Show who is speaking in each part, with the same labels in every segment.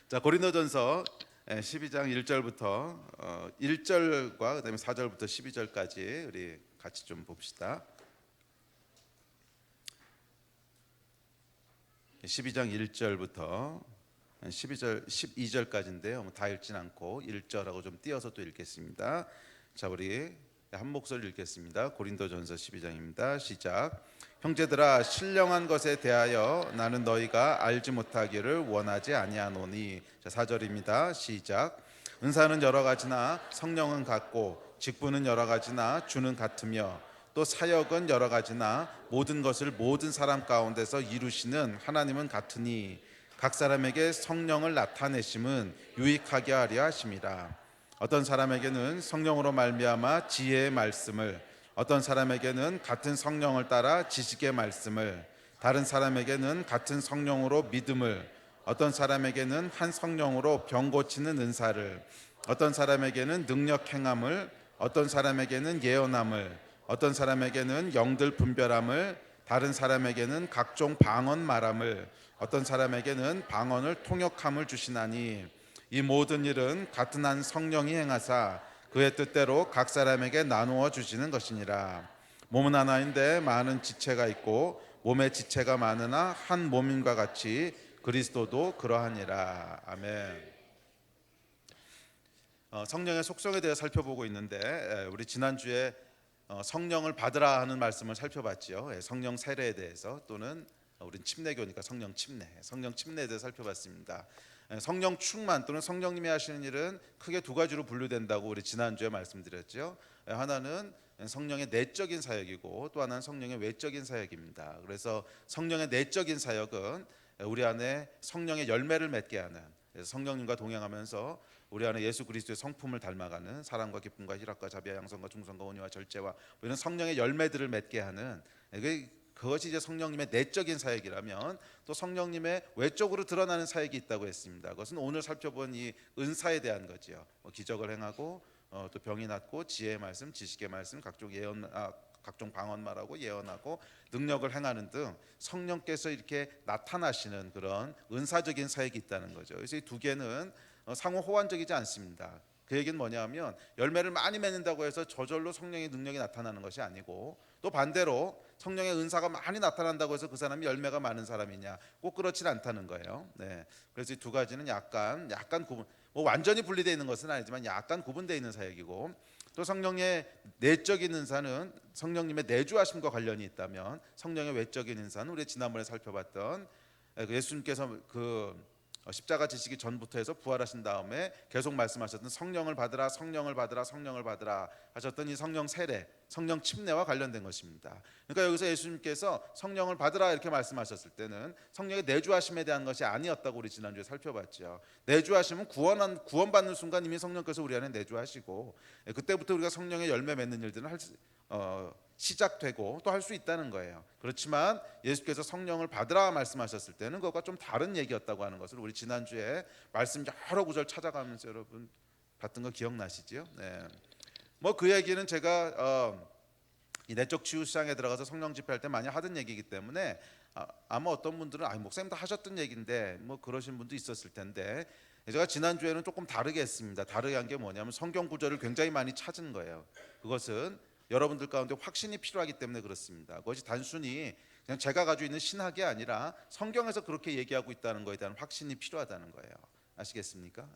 Speaker 1: 자, 고린도전서 12장 1절부터 1절과 그다음에 4절부터 12절까지 우리 같이 좀 봅시다. 12장 1절부터 12절까지인데요. 다 읽진 않고 1절하고 좀 띄어서 또 읽겠습니다. 자, 우리 한 목소리 읽겠습니다. 고린도전서 12장입니다. 시작. 형제들아, 신령한 것에 대하여 나는 너희가 알지 못하기를 원하지 아니하노니. 자, 4절입니다. 시작. 은사는 여러 가지나 성령은 같고 직분은 여러 가지나 주는 같으며 또 사역은 여러 가지나 모든 것을 모든 사람 가운데서 이루시는 하나님은 같으니 각 사람에게 성령을 나타내심은 유익하게 하려 하심이라. 어떤 사람에게는 성령으로 말미암아 지혜의 말씀을, 어떤 사람에게는 같은 성령을 따라 지식의 말씀을, 다른 사람에게는 같은 성령으로 믿음을, 어떤 사람에게는 한 성령으로 병 고치는 은사를, 어떤 사람에게는 능력 행함을, 어떤 사람에게는 예언함을, 어떤 사람에게는 영들 분별함을, 다른 사람에게는 각종 방언 말함을, 어떤 사람에게는 방언을 통역함을 주시나니 이 모든 일은 같은 한 성령이 행하사 그의 뜻대로 각 사람에게 나누어 주시는 것이니라. 몸은 하나인데 많은 지체가 있고 몸의 지체가 많으나 한 몸인과 같이 그리스도도 그러하니라. 아멘. 성령의 속성에 대해 살펴보고 있는데 우리 지난주에 성령을 받으라 하는 말씀을 살펴봤죠. 성령 세례에 대해서, 또는 우린 침례교니까 성령 침례에 대해서 살펴봤습니다. 성령 충만 또는 성령님이 하시는 일은 크게 두 가지로 분류된다고 우리 지난주에 말씀드렸죠. 하나는 성령의 내적인 사역이고 또 하나는 성령의 외적인 사역입니다. 그래서 성령의 내적인 사역은 우리 안에 성령의 열매를 맺게 하는, 성령님과 동행하면서 우리 안에 예수 그리스도의 성품을 닮아가는 사랑과 기쁨과 희락과 자비와 양선과 충성과 온유와 절제와 이런 성령의 열매들을 맺게 하는, 그것이 이제 성령님의 내적인 사역이라면, 또 성령님의 외적으로 드러나는 사역이 있다고 했습니다. 그것은 오늘 살펴본 이 은사에 대한 거지요. 기적을 행하고 또 병이 낫고 지혜의 말씀, 지식의 말씀, 각종 방언 말하고 예언하고 능력을 행하는 등 성령께서 이렇게 나타나시는 그런 은사적인 사역이 있다는 거죠. 그래서 이 두 개는 상호 호환적이지 않습니다. 그 얘기는 뭐냐면 열매를 많이 맺는다고 해서 저절로 성령의 능력이 나타나는 것이 아니고, 또 반대로 성령의 은사가 많이 나타난다고 해서 그 사람이 열매가 많은 사람이냐, 꼭 그렇지는 않다는 거예요. 네. 그래서 이 두 가지는 약간 구분, 완전히 분리되어 있는 것은 아니지만 약간 구분되어 있는 사역이고, 또 성령의 내적인 은사는 성령님의 내주하심과 관련이 있다면, 성령의 외적인 은사는 우리 지난번에 살펴봤던 예수님께서 십자가 지시기 전부터 해서 부활하신 다음에 계속 말씀하셨던 성령을 받으라, 성령을 받으라, 성령을 받으라 하셨던 이 성령 세례, 성령 침례와 관련된 것입니다. 그러니까 여기서 예수님께서 성령을 받으라 이렇게 말씀하셨을 때는 성령의 내주하심에 대한 것이 아니었다고 우리 지난주에 살펴봤죠. 내주하심은 구원받는 순간 이미 성령께서 우리 안에 내주하시고, 그때부터 우리가 성령의 열매 맺는 일들은 시작되고 또 할 수 있다는 거예요. 그렇지만 예수께서 성령을 받으라 말씀하셨을 때는 그것과 좀 다른 얘기였다고 하는 것을 우리 지난주에 말씀 여러 구절 찾아가면서 여러분 봤던 거 기억나시죠? 네. 그 얘기는 제가 이 내적 치유 시장에 들어가서 성령 집회할 때 많이 하던 얘기이기 때문에 아마 어떤 분들은 목사님 다 하셨던 얘기인데 그러신 분도 있었을 텐데, 제가 지난주에는 조금 다르게 했습니다. 다르게 한 게 뭐냐면 성경 구절을 굉장히 많이 찾은 거예요. 그것은 여러분들 가운데 확신이 필요하기 때문에 그렇습니다. 그것이 단순히 그냥 제가 가지고 있는 신학이 아니라 성경에서 그렇게 얘기하고 있다는 것에 대한 확신이 필요하다는 거예요. 아시겠습니까?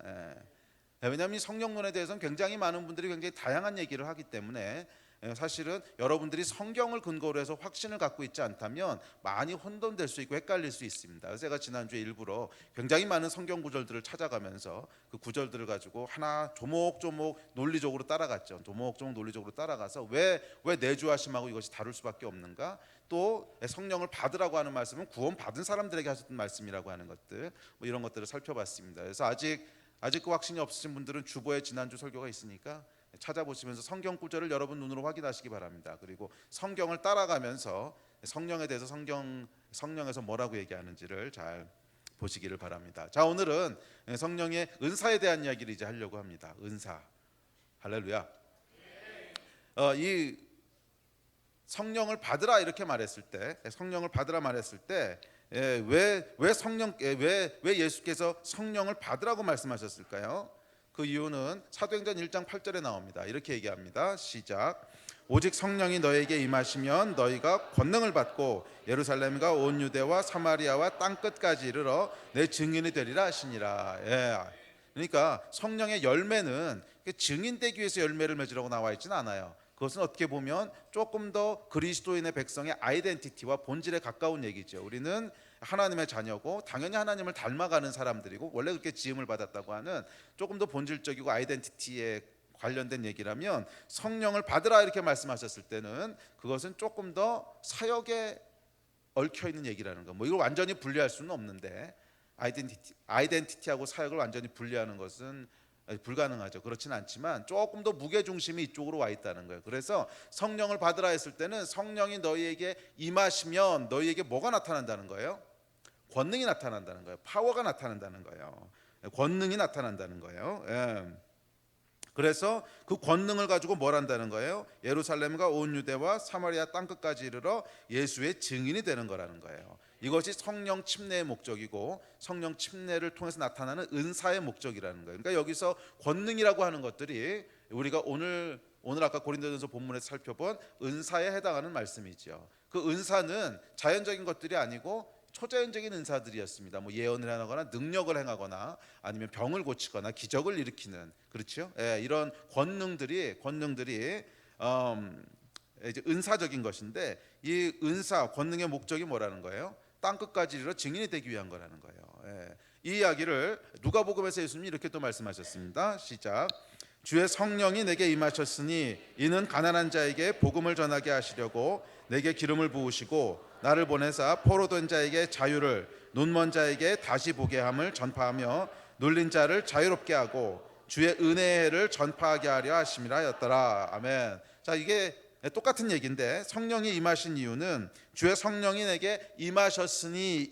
Speaker 1: 왜냐하면 이 성령론에 대해서는 굉장히 많은 분들이 굉장히 다양한 얘기를 하기 때문에, 사실은 여러분들이 성경을 근거로 해서 확신을 갖고 있지 않다면 많이 혼돈될 수 있고 헷갈릴 수 있습니다. 그래서 제가 지난주에 일부러 굉장히 많은 성경 구절들을 찾아가면서 그 구절들을 가지고 하나 조목조목 논리적으로 따라갔죠. 조목조목 논리적으로 따라가서 왜 내주하심하고 이것이 다를 수밖에 없는가, 또 성령을 받으라고 하는 말씀은 구원받은 사람들에게 하셨던 말씀이라고 하는 것들, 이런 것들을 살펴봤습니다. 그래서 아직 그 확신이 없으신 분들은 주보에 지난주 설교가 있으니까 찾아보시면서 성경 구절을 여러분 눈으로 확인하시기 바랍니다. 그리고 성경을 따라가면서 성령에 대해서 성령에서 뭐라고 얘기하는지를 잘 보시기를 바랍니다. 자, 오늘은 성령의 은사에 대한 이야기를 이제 하려고 합니다. 은사. 할렐루야. 이 성령을 받으라 이렇게 말했을 때, 성령을 받으라 말했을 때 왜 성령 왜 예수께서 성령을 받으라고 말씀하셨을까요? 그 이유는 사도행전 1장 8절에 나옵니다. 이렇게 얘기합니다. 시작. 오직 성령이 너에게 임하시면 너희가 권능을 받고 예루살렘과 온 유대와 사마리아와 땅 끝까지 이르러 내 증인이 되리라 하시니라. 그러니까 성령의 열매는 증인되기 위해서 열매를 맺으라고 나와 있지는 않아요. 그것은 어떻게 보면 조금 더 그리스도인의 백성의 아이덴티티와 본질에 가까운 얘기죠. 우리는 하나님의 자녀고 당연히 하나님을 닮아가는 사람들이고 원래 그렇게 지음을 받았다고 하는 조금 더 본질적이고 아이덴티티에 관련된 얘기라면, 성령을 받으라 이렇게 말씀하셨을 때는 그것은 조금 더 사역에 얽혀 있는 얘기라는 거. 뭐 이걸 완전히 분리할 수는 없는데 아이덴티티하고 사역을 완전히 분리하는 것은 불가능하죠. 그렇진 않지만 조금 더 무게 중심이 이쪽으로 와 있다는 거예요. 그래서 성령을 받으라 했을 때는 성령이 너희에게 임하시면 너희에게 뭐가 나타난다는 거예요? 권능이 나타난다는 거예요. 파워가 나타난다는 거예요. 권능이 나타난다는 거예요. 그래서 그 권능을 가지고 뭘 한다는 거예요? 예루살렘과 온 유대와 사마리아 땅끝까지 이르러 예수의 증인이 되는 거라는 거예요. 이것이 성령 침례의 목적이고 성령 침례를 통해서 나타나는 은사의 목적이라는 거예요. 그러니까 여기서 권능이라고 하는 것들이 우리가 오늘 아까 고린도전서 본문에서 살펴본 은사에 해당하는 말씀이죠. 그 은사는 자연적인 것들이 아니고 초자연적인 은사들이었습니다. 뭐 예언을 하거나 능력을 행하거나 아니면 병을 고치거나 기적을 일으키는, 그렇죠? 이런 권능들이 이제 은사적인 것인데, 이 은사 권능의 목적이 뭐라는 거예요? 땅 끝까지 이르러 증인이 되기 위한 거라는 거예요. 이 이야기를 누가복음에서 예수님이 이렇게 또 말씀하셨습니다. 시작. 주의 성령이 내게 임하셨으니 이는 가난한 자에게 복음을 전하게 하시려고 내게 기름을 부으시고 나를 보내사 포로된 자에게 자유를, 눈먼 자에게 다시 보게 함을 전파하며 눌린 자를 자유롭게 하고 주의 은혜의 해를 전파하게 하려 하심이라 하였더라. 아멘. 자, 이게 똑같은 얘기인데, 성령이 임하신 이유는 주의 성령이 내게 임하셨으니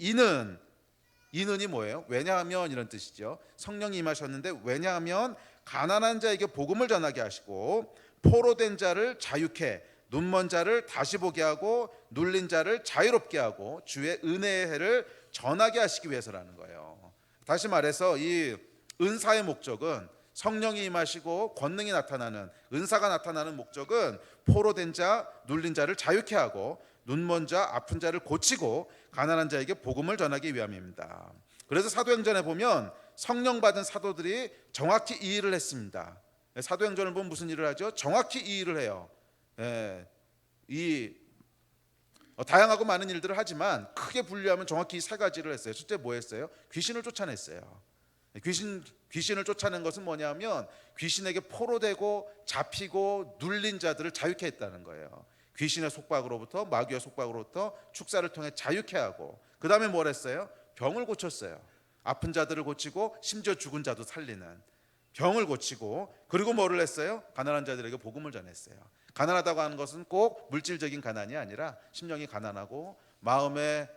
Speaker 1: 이는이 뭐예요? 왜냐하면 이런 뜻이죠. 성령이 임하셨는데 왜냐하면 가난한 자에게 복음을 전하게 하시고 포로된 자를 자유케, 눈먼 자를 다시 보게 하고 눌린 자를 자유롭게 하고 주의 은혜의 해를 전하게 하시기 위해서라는 거예요. 다시 말해서 이 은사의 목적은, 성령이 임하시고 권능이 나타나는, 은사가 나타나는 목적은 포로된 자, 눌린 자를 자유케 하고 눈먼 자, 아픈 자를 고치고 가난한 자에게 복음을 전하기 위함입니다. 그래서 사도행전에 보면 성령 받은 사도들이 정확히 이 일을 했습니다. 사도행전을 보면 무슨 일을 하죠? 정확히 이 일을 해요. 다양하고 많은 일들을 하지만 크게 분류하면 정확히 세 가지를 했어요. 첫째 뭐 했어요? 귀신을 쫓아냈어요. 귀신을 쫓아낸 것은 뭐냐면 귀신에게 포로되고 잡히고 눌린 자들을 자유케 했다는 거예요. 귀신의 속박으로부터, 마귀의 속박으로부터 축사를 통해 자유케 하고, 그 다음에 뭘 했어요? 병을 고쳤어요. 아픈 자들을 고치고 심지어 죽은 자도 살리는, 병을 고치고, 그리고 뭐를 했어요? 가난한 자들에게 복음을 전했어요. 가난하다고 하는 것은 꼭 물질적인 가난이 아니라 심령이 가난하고 마음에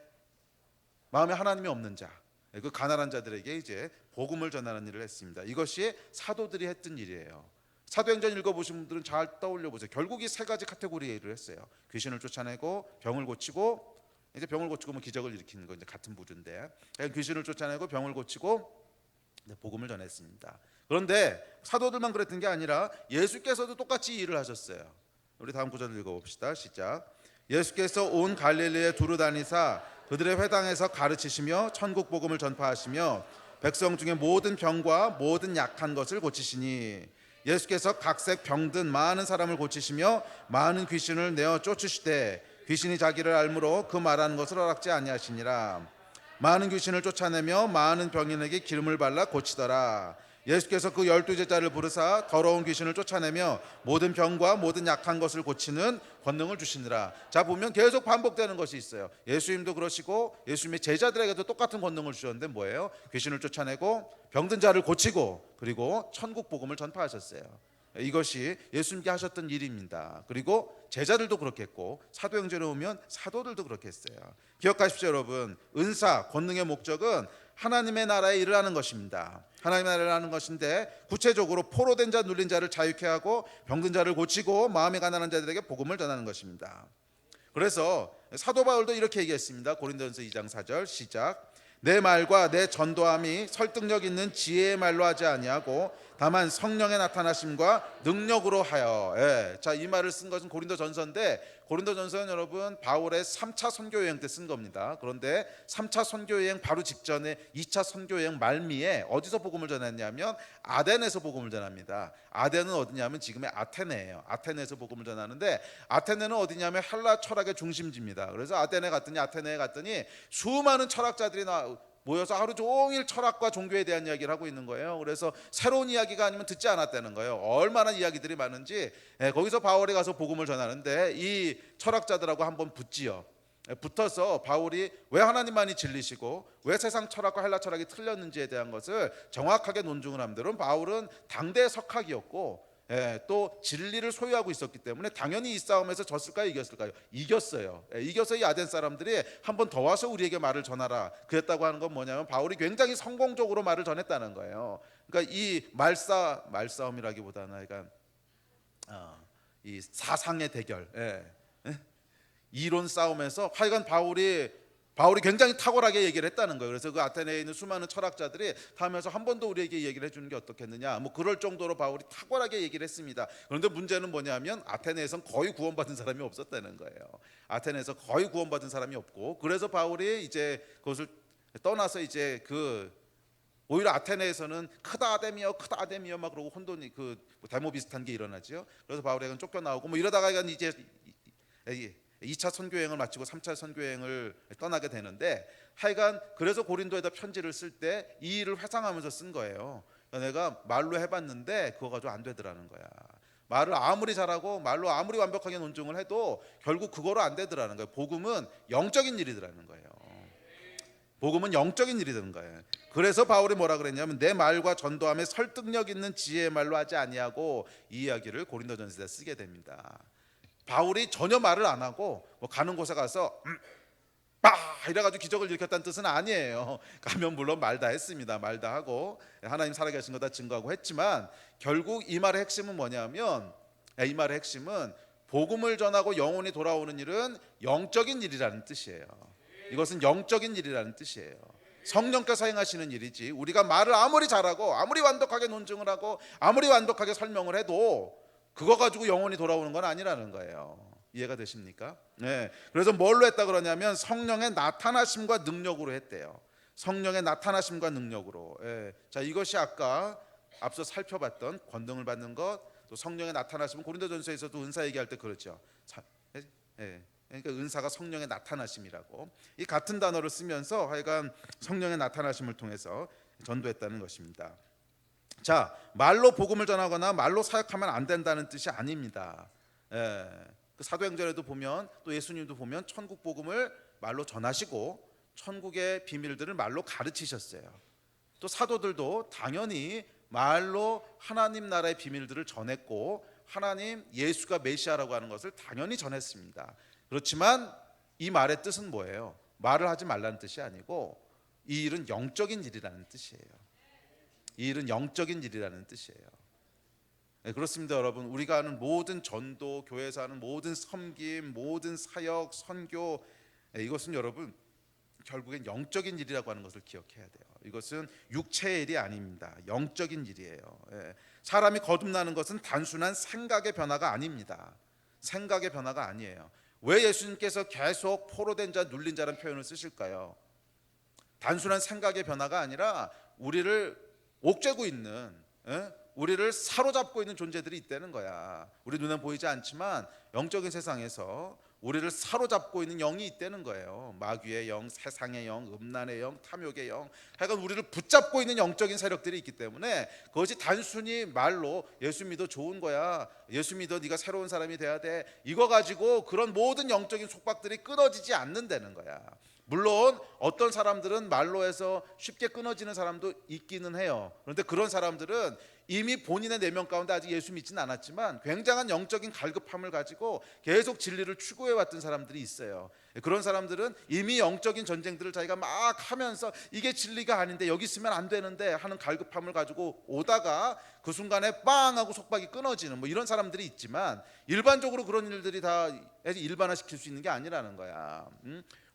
Speaker 1: 하나님이 없는 자, 그 가난한 자들에게 이제 복음을 전하는 일을 했습니다. 이것이 사도들이 했던 일이에요. 사도행전 읽어보신 분들은 잘 떠올려 보세요. 결국 이 세 가지 카테고리의 일을 했어요. 귀신을 쫓아내고 병을 고치고, 이제 병을 고치고 뭐 기적을 일으키는 거 이제 같은 부류인데, 귀신을 쫓아내고 병을 고치고 복음을 전했습니다. 그런데 사도들만 그랬던 게 아니라 예수께서도 똑같이 일을 하셨어요. 우리 다음 구절 읽어봅시다. 시작. 예수께서 온 갈릴리에 두루 다니사 그들의 회당에서 가르치시며 천국 복음을 전파하시며 백성 중에 모든 병과 모든 약한 것을 고치시니, 예수께서 각색 병든 많은 사람을 고치시며 많은 귀신을 내어 쫓으시되 귀신이 자기를 알므로 그 말하는 것을 허락지 아니하시니라. 많은 귀신을 쫓아내며 많은 병인에게 기름을 발라 고치더라. 예수께서 그 12 제자를 부르사 더러운 귀신을 쫓아내며 모든 병과 모든 약한 것을 고치는 권능을 주시니라. 자, 보면 계속 반복되는 것이 있어요. 예수님도 그러시고 예수님의 제자들에게도 똑같은 권능을 주셨는데 뭐예요? 귀신을 쫓아내고 병든 자를 고치고 그리고 천국 복음을 전파하셨어요. 이것이 예수님께 하셨던 일입니다. 그리고 제자들도 그렇게 했고 사도행전에 오면 사도들도 그렇게 했어요. 기억하십시오 여러분. 은사, 권능의 목적은 하나님의 나라에 일을 하는 것입니다. 하나님의 나라를 하는 것인데, 구체적으로 포로된 자, 눌린 자를 자유케 하고 병든 자를 고치고 마음이 가난한 자들에게 복음을 전하는 것입니다. 그래서 사도 바울도 이렇게 얘기했습니다. 고린도전서 2장 4절 시작. 내 말과 내 전도함이 설득력 있는 지혜의 말로 하지 아니하고 다만 성령의 나타나심과 능력으로 하여. 예. 자, 이 말을 쓴 것은 고린도전서인데, 고린도전서는 여러분 바울의 3차 선교 여행 때 쓴 겁니다. 그런데 3차 선교 여행 바로 직전에 2차 선교 여행 말미에 어디서 복음을 전했냐면 아덴에서 복음을 전합니다. 아덴은 어디냐면 지금의 아테네예요. 아테네에서 복음을 전하는데, 아테네는 어디냐면 헬라 철학의 중심지입니다. 그래서 아테네에 갔더니 수많은 철학자들이 모여서 하루 종일 철학과 종교에 대한 이야기를 하고 있는 거예요. 그래서 새로운 이야기가 아니면 듣지 않았다는 거예요. 얼마나 이야기들이 많은지. 거기서 바울이 가서 복음을 전하는데 이 철학자들하고 한번 붙지요. 붙어서 바울이 왜 하나님만이 진리시고 왜 세상 철학과 헬라 철학이 틀렸는지에 대한 것을 정확하게 논증을 함대로, 바울은 당대 석학이었고 또 진리를 소유하고 있었기 때문에 당연히 이 싸움에서 졌을까요? 이겼을까요? 이겼어요. 이겨서 이 아덴 사람들이 한 번 더 와서 우리에게 말을 전하라 그랬다고 하는 건 뭐냐면 바울이 굉장히 성공적으로 말을 전했다는 거예요. 그러니까 이 말싸움이라기보다는 그러니까 이 사상의 대결, 이론 싸움에서 하여간 바울이 굉장히 탁월하게 얘기를 했다는 거예요. 그래서 그 아테네에 있는 수많은 철학자들이 다음에서 한 번 더 우리에게 얘기를 해주는 게 어떻겠느냐, 뭐 그럴 정도로 바울이 탁월하게 얘기를 했습니다. 그런데 문제는 뭐냐면 아테네에선 거의 구원받은 사람이 없었다는 거예요. 아테네에서 거의 구원받은 사람이 없고, 그래서 바울이 이제 그것을 떠나서 이제 오히려 아테네에서는 크다 아데미어 막 그러고 혼돈이 데모 비슷한 게 일어나죠. 그래서 바울이 쫓겨나오고 뭐 이러다가 이제 2차 선교여행을 마치고 3차 선교여행을 떠나게 되는데, 하여간 그래서 고린도에다 편지를 쓸 때 이 일을 회상하면서 쓴 거예요. 내가 말로 해봤는데 그거 가지고 안 되더라는 거야. 말을 아무리 잘하고 말로 아무리 완벽하게 논증을 해도 결국 그거로 안 되더라는 거예요. 복음은 영적인 일이더라는 거예요. 복음은 영적인 일이 되는 거예요. 그래서 바울이 뭐라 그랬냐면 내 말과 전도함에 설득력 있는 지혜의 말로 하지 아니하고, 이 이야기를 고린도전서에 쓰게 됩니다. 바울이 전혀 말을 안 하고 가는 곳에 가서 이래가지고 기적을 일으켰다는 뜻은 아니에요. 가면 물론 말 다 했습니다. 말 다 하고 하나님 살아계신 거 다 증거하고 했지만, 결국 이 말의 핵심은 뭐냐면, 이 말의 핵심은 복음을 전하고 영혼이 돌아오는 일은 영적인 일이라는 뜻이에요. 이것은 영적인 일이라는 뜻이에요. 성령께서 행하시는 일이지, 우리가 말을 아무리 잘하고 아무리 완벽하게 논증을 하고 아무리 완벽하게 설명을 해도 그거 가지고 영혼이 돌아오는 건 아니라는 거예요. 이해가 되십니까? 네. 그래서 뭘로 했다 그러냐면 성령의 나타나심과 능력으로 했대요. 성령의 나타나심과 능력으로. 자, 이것이 아까 앞서 살펴봤던 권능을 받는 것, 또 성령의 나타나심은 고린도전서에서도 은사 얘기할 때 그렇죠. 그러니까 은사가 성령의 나타나심이라고, 이 같은 단어를 쓰면서 하여간 성령의 나타나심을 통해서 전도했다는 것입니다. 자, 말로 복음을 전하거나 말로 사역하면 안 된다는 뜻이 아닙니다. 그 사도행전에도 보면, 또 예수님도 보면 천국 복음을 말로 전하시고 천국의 비밀들을 말로 가르치셨어요. 또 사도들도 당연히 말로 하나님 나라의 비밀들을 전했고 하나님 예수가 메시아라고 하는 것을 당연히 전했습니다. 그렇지만 이 말의 뜻은 뭐예요? 말을 하지 말라는 뜻이 아니고 이 일은 영적인 일이라는 뜻이에요. 이 일은 영적인 일이라는 뜻이에요. 그렇습니다, 여러분. 우리가 하는 모든 전도, 교회에서 하는 모든 섬김, 모든 사역, 선교, 이것은 여러분 결국엔 영적인 일이라고 하는 것을 기억해야 돼요. 이것은 육체의 일이 아닙니다. 영적인 일이에요. 사람이 거듭나는 것은 단순한 생각의 변화가 아닙니다. 생각의 변화가 아니에요. 왜 예수님께서 계속 포로된 자, 눌린 자라는 표현을 쓰실까요? 단순한 생각의 변화가 아니라 우리를 옥죄고 있는, 우리를 사로잡고 있는 존재들이 있다는 거야. 우리 눈에 보이지 않지만 영적인 세상에서 우리를 사로잡고 있는 영이 있다는 거예요. 마귀의 영, 세상의 영, 음란의 영, 탐욕의 영, 하여간 우리를 붙잡고 있는 영적인 세력들이 있기 때문에 그것이 단순히 말로 예수 믿어 좋은 거야, 예수 믿어 네가 새로운 사람이 돼야 돼, 이거 가지고 그런 모든 영적인 속박들이 끊어지지 않는다는 거야. 물론 어떤 사람들은 말로 해서 쉽게 끊어지는 사람도 있기는 해요. 그런데 그런 사람들은 이미 본인의 내면 가운데 아직 예수 믿지는 않았지만 굉장한 영적인 갈급함을 가지고 계속 진리를 추구해 왔던 사람들이 있어요. 그런 사람들은 이미 영적인 전쟁들을 자기가 막 하면서 이게 진리가 아닌데 여기 있으면 안 되는데 하는 갈급함을 가지고 오다가 그 순간에 빵 하고 속박이 끊어지는 뭐 이런 사람들이 있지만, 일반적으로 그런 일들이 다 일반화시킬 수 있는 게 아니라는 거야.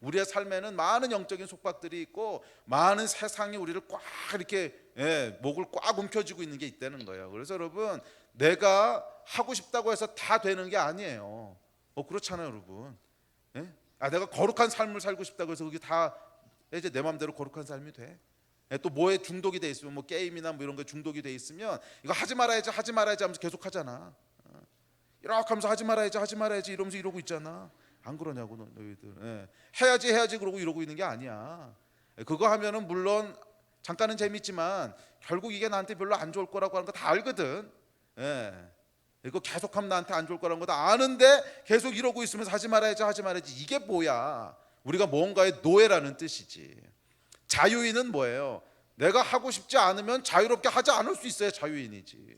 Speaker 1: 우리의 삶에는 많은 영적인 속박들이 있고 많은 세상이 우리를 꽉 이렇게 목을 꽉 움켜쥐고 있는 게 있다는 거예요. 그래서 여러분, 내가 하고 싶다고 해서 다 되는 게 아니에요. 그렇잖아요, 여러분. 내가 거룩한 삶을 살고 싶다고 해서 그게 다 이제 내 마음대로 거룩한 삶이 돼? 또 뭐에 중독이 돼 있으면, 뭐 게임이나 뭐 이런 거 중독이 돼 있으면 이거 하지 말아야지 하면서 계속 하잖아. 이렇게 하면서 하지 말아야지 이러면서 이러고 있잖아. 안 그러냐고 너희들. 해야지 그러고 이러고 있는 게 아니야. 그거 하면은 물론 잠깐은 재밌지만 결국 이게 나한테 별로 안 좋을 거라고 하는 거 다 알거든. 이거 계속하면 나한테 안 좋을 거라는 거 다 아는데 계속 이러고 있으면서 하지 말아야지 이게 뭐야? 우리가 뭔가의 노예라는 뜻이지. 자유인은 뭐예요? 내가 하고 싶지 않으면 자유롭게 하지 않을 수 있어야 자유인이지.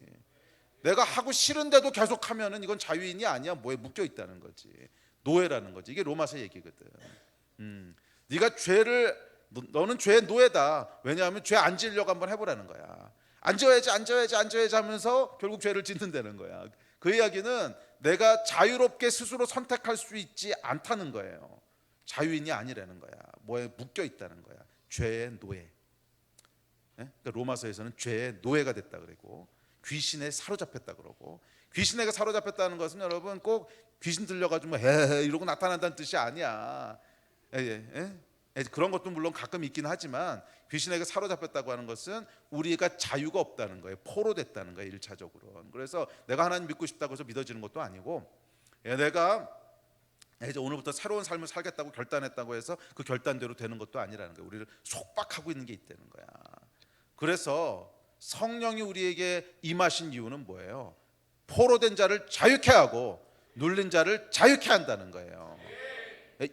Speaker 1: 내가 하고 싫은데도 계속하면은 이건 자유인이 아니야. 뭐에 묶여 있다는 거지. 노예라는 거지. 이게 로마서 얘기거든. 너는 죄의 노예다. 왜냐하면 죄 안 지으려고 한번 해보라는 거야. 안 지어야지 하면서 결국 죄를 짓는다는 거야. 그 이야기는 내가 자유롭게 스스로 선택할 수 있지 않다는 거예요. 자유인이 아니라는 거야. 뭐에 묶여 있다는 거야. 죄의 노예. 그러니까 로마서에서는 죄의 노예가 됐다 그러고 귀신에 사로잡혔다 그러고, 귀신에게 사로잡혔다는 것은 여러분 꼭 귀신 들려가지고 이러고 나타난다는 뜻이 아니야. 그런 것도 물론 가끔 있긴 하지만 귀신에게 사로잡혔다고 하는 것은 우리가 자유가 없다는 거예요. 포로됐다는 거예요, 1차적으로. 그래서 내가 하나님 믿고 싶다고 해서 믿어지는 것도 아니고, 내가 이제 오늘부터 새로운 삶을 살겠다고 결단했다고 해서 그 결단대로 되는 것도 아니라는 거예요. 우리를 속박하고 있는 게 있다는 거야. 그래서 성령이 우리에게 임하신 이유는 뭐예요? 포로된 자를 자유케 하고 눌린 자를 자유케 한다는 거예요.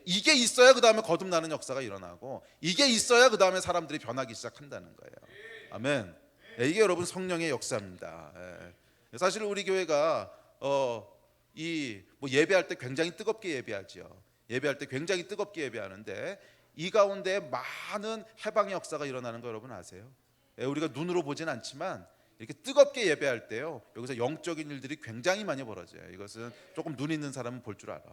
Speaker 1: 이게 있어야 그 다음에 거듭나는 역사가 일어나고, 이게 있어야 그 다음에 사람들이 변하기 시작한다는 거예요. 아멘. 이게 여러분 성령의 역사입니다. 사실 우리 교회가 뭐 예배할 때 굉장히 뜨겁게 예배하죠. 예배할 때 굉장히 뜨겁게 예배하는데 이 가운데 많은 해방의 역사가 일어나는 거 여러분 아세요? 우리가 눈으로 보진 않지만 이렇게 뜨겁게 예배할 때요, 여기서 영적인 일들이 굉장히 많이 벌어져요. 이것은 조금 눈 있는 사람은 볼 줄 알아.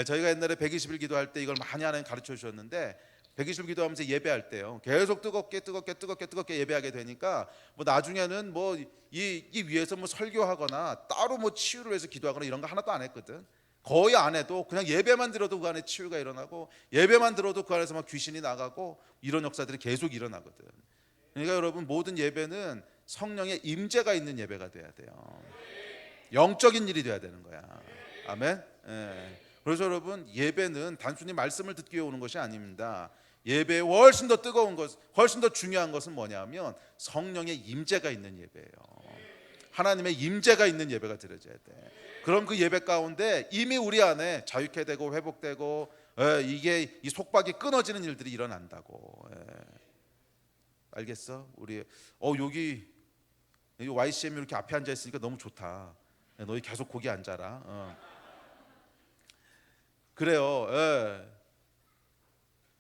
Speaker 1: 저희가 옛날에 120일 기도할 때 이걸 많이 하나님 가르쳐 주셨는데, 120일 기도하면서 예배할 때요, 계속 뜨겁게 예배하게 되니까 뭐 나중에는 뭐 이 위에서 뭐 설교하거나 따로 뭐 치유를 위해서 기도하거나 이런 거 하나도 안 했거든. 거의 안 해도 그냥 예배만 들어도 그 안에 치유가 일어나고, 예배만 들어도 그 안에서 막 귀신이 나가고, 이런 역사들이 계속 일어나거든. 그러니까 여러분, 모든 예배는 성령의 임재가 있는 예배가 돼야 돼요. 영적인 일이 돼야 되는 거야. 아멘. 그래서 여러분, 예배는 단순히 말씀을 듣기 위해 오는 것이 아닙니다. 예배에 훨씬 더 뜨거운 것, 훨씬 더 중요한 것은 뭐냐면 성령의 임재가 있는 예배예요. 하나님의 임재가 있는 예배가 드려져야 돼. 그럼 그 예배 가운데 이미 우리 안에 자유케 되고 회복되고, 이게 이 속박이 끊어지는 일들이 일어난다고. 알겠어? 우리 여기 YCM이 이렇게 앞에 앉아 있으니까 너무 좋다. 너희 계속 거기 앉아라. 그래요.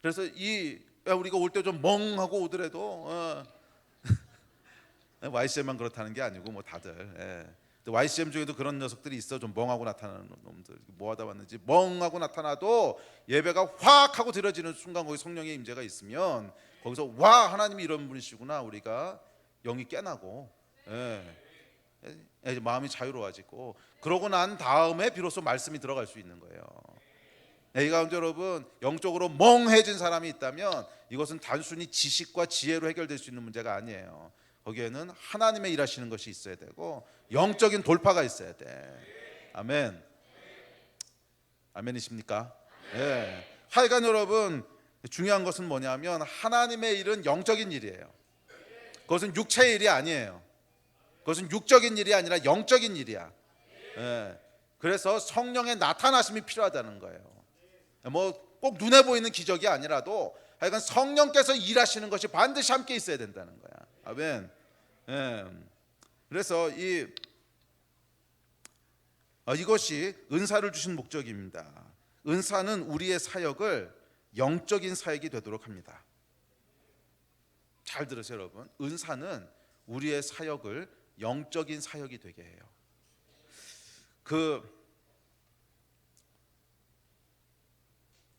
Speaker 1: 그래서 우리가 올 때 좀 멍하고 오더라도 YCM만 그렇다는 게 아니고 뭐 다들. YCM 중에도 그런 녀석들이 있어. 좀 멍하고 나타나는 놈들. 뭐 하다 왔는지 멍하고 나타나도 예배가 확 하고 드려지는 순간 거기 성령의 임재가 있으면 거기서 와, 하나님이 이런 분이시구나. 우리가 영이 깨나고 마음이 자유로워지고, 그러고 난 다음에 비로소 말씀이 들어갈 수 있는 거예요. 이 가운데 여러분, 영적으로 멍해진 사람이 있다면 이것은 단순히 지식과 지혜로 해결될 수 있는 문제가 아니에요. 거기에는 하나님의 일하시는 것이 있어야 되고 영적인 돌파가 있어야 돼. 아멘. 아멘이십니까? 하여간 여러분, 중요한 것은 뭐냐면 하나님의 일은 영적인 일이에요. 그것은 육체의 일이 아니에요. 그것은 육적인 일이 아니라 영적인 일이야. 그래서 성령의 나타나심이 필요하다는 거예요. 뭐 꼭 눈에 보이는 기적이 아니라도 하여간 성령께서 일하시는 것이 반드시 함께 있어야 된다는 거야. 아멘. 예. 그래서 이것이 은사를 주신 목적입니다. 은사는 우리의 사역을 영적인 사역이 되도록 합니다. 잘 들으세요, 여러분. 은사는 우리의 사역을 영적인 사역이 되게 해요.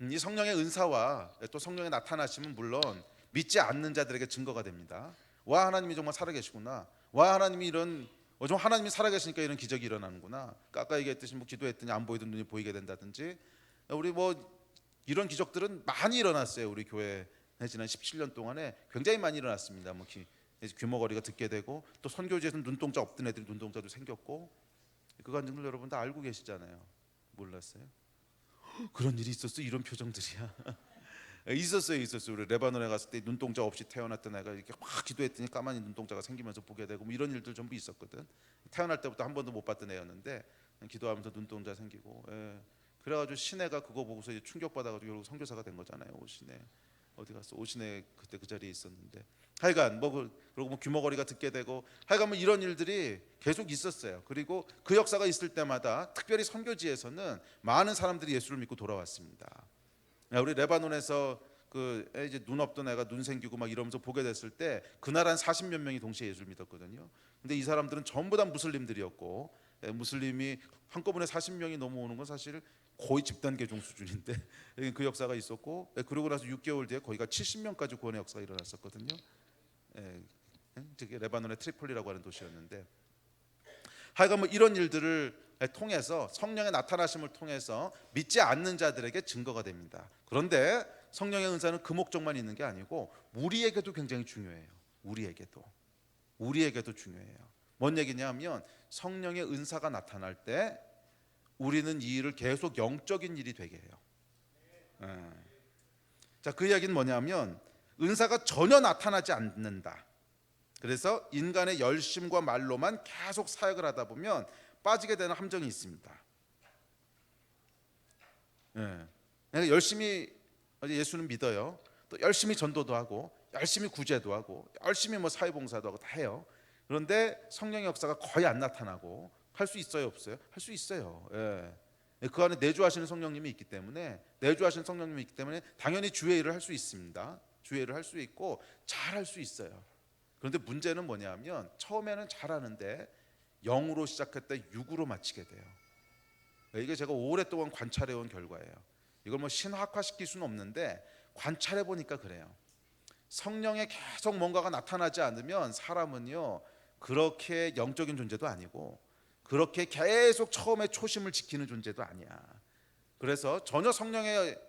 Speaker 1: 이 성령의 은사와 또 성령의 나타나심은 물론 믿지 않는 자들에게 증거가 됩니다. 와, 하나님이 정말 살아계시구나. 와, 하나님이 좀 하나님이 살아계시니까 이런 기적이 일어나는구나. 아까 얘기했듯이 뭐 기도했더니 안 보이던 눈이 보이게 된다든지, 우리 이런 기적들은 많이 일어났어요. 우리 교회 지난 17년 동안에 굉장히 많이 일어났습니다. 귀머거리가 듣게 되고, 또 선교지에서 눈동자 없던 애들이 눈동자도 생겼고, 그 간증들 여러분 다 알고 계시잖아요. 몰랐어요? 그런 일이 있었어? 이런 표정들이야. 있었어요. 우리 레바논에 갔을 때 눈동자 없이 태어났던 애가 이렇게 확 기도했더니 까마귀 눈동자가 생기면서 보게 되고, 이런 일들 전부 있었거든. 태어날 때부터 한 번도 못 봤던 애였는데 기도하면서 눈동자 생기고, 그래가지고 시내가 그거 보고서 충격받아가지고 결국 선교사가 된 거잖아요. 오시내 어디 갔어? 오시내 그때 그 자리에 있었는데, 하여간 그리고 귀머거리가 듣게 되고, 하여간 이런 일들이 계속 있었어요. 그리고 그 역사가 있을 때마다 특별히 선교지에서는 많은 사람들이 예수를 믿고 돌아왔습니다. 우리 레바논에서 이제 눈 없던 애가 눈 생기고 막 이러면서 보게 됐을 때 그날 한 40몇 명이 동시에 예수를 믿었거든요. 근데 이 사람들은 전부 다 무슬림들이었고, 무슬림이 한꺼번에 40명이 넘어오는 건 사실 거의 집단 개종 수준인데 그 역사가 있었고, 그러고 나서 6개월 뒤에 거기가 70명까지 구원의 역사가 일어났었거든요. 레바논의 트리폴리라고 하는 도시였는데, 하여간 이런 일들을 통해서 성령의 나타나심을 통해서 믿지 않는 자들에게 증거가 됩니다. 그런데 성령의 은사는 그 목적만 있는 게 아니고 우리에게도 굉장히 중요해요. 우리에게도 중요해요. 뭔 얘기냐면 성령의 은사가 나타날 때 우리는 이 일을 계속 영적인 일이 되게 해요. 자, 그 이야기는 뭐냐면 은사가 전혀 나타나지 않는다. 그래서 인간의 열심과 말로만 계속 사역을 하다 보면 빠지게 되는 함정이 있습니다. 열심히 예수는 믿어요. 또 열심히 전도도 하고, 열심히 구제도 하고, 열심히 사회봉사도 하고 다 해요. 그런데 성령의 역사가 거의 안 나타나고, 할 수 있어요, 없어요? 할 수 있어요. 그 안에 내주하시는 성령님이 있기 때문에, 당연히 주의 일을 할 수 있습니다. 주의 일을 할 수 있고 잘 할 수 있어요. 그런데 문제는 뭐냐면 처음에는 잘하는데 영으로 시작했다 6으로 마치게 돼요. 이게 제가 오랫동안 관찰해온 결과예요. 이걸 신학화시킬 수는 없는데 관찰해 보니까 그래요. 성령에 계속 뭔가가 나타나지 않으면 사람은요, 그렇게 영적인 존재도 아니고 그렇게 계속 처음에 초심을 지키는 존재도 아니야. 그래서 전혀 성령의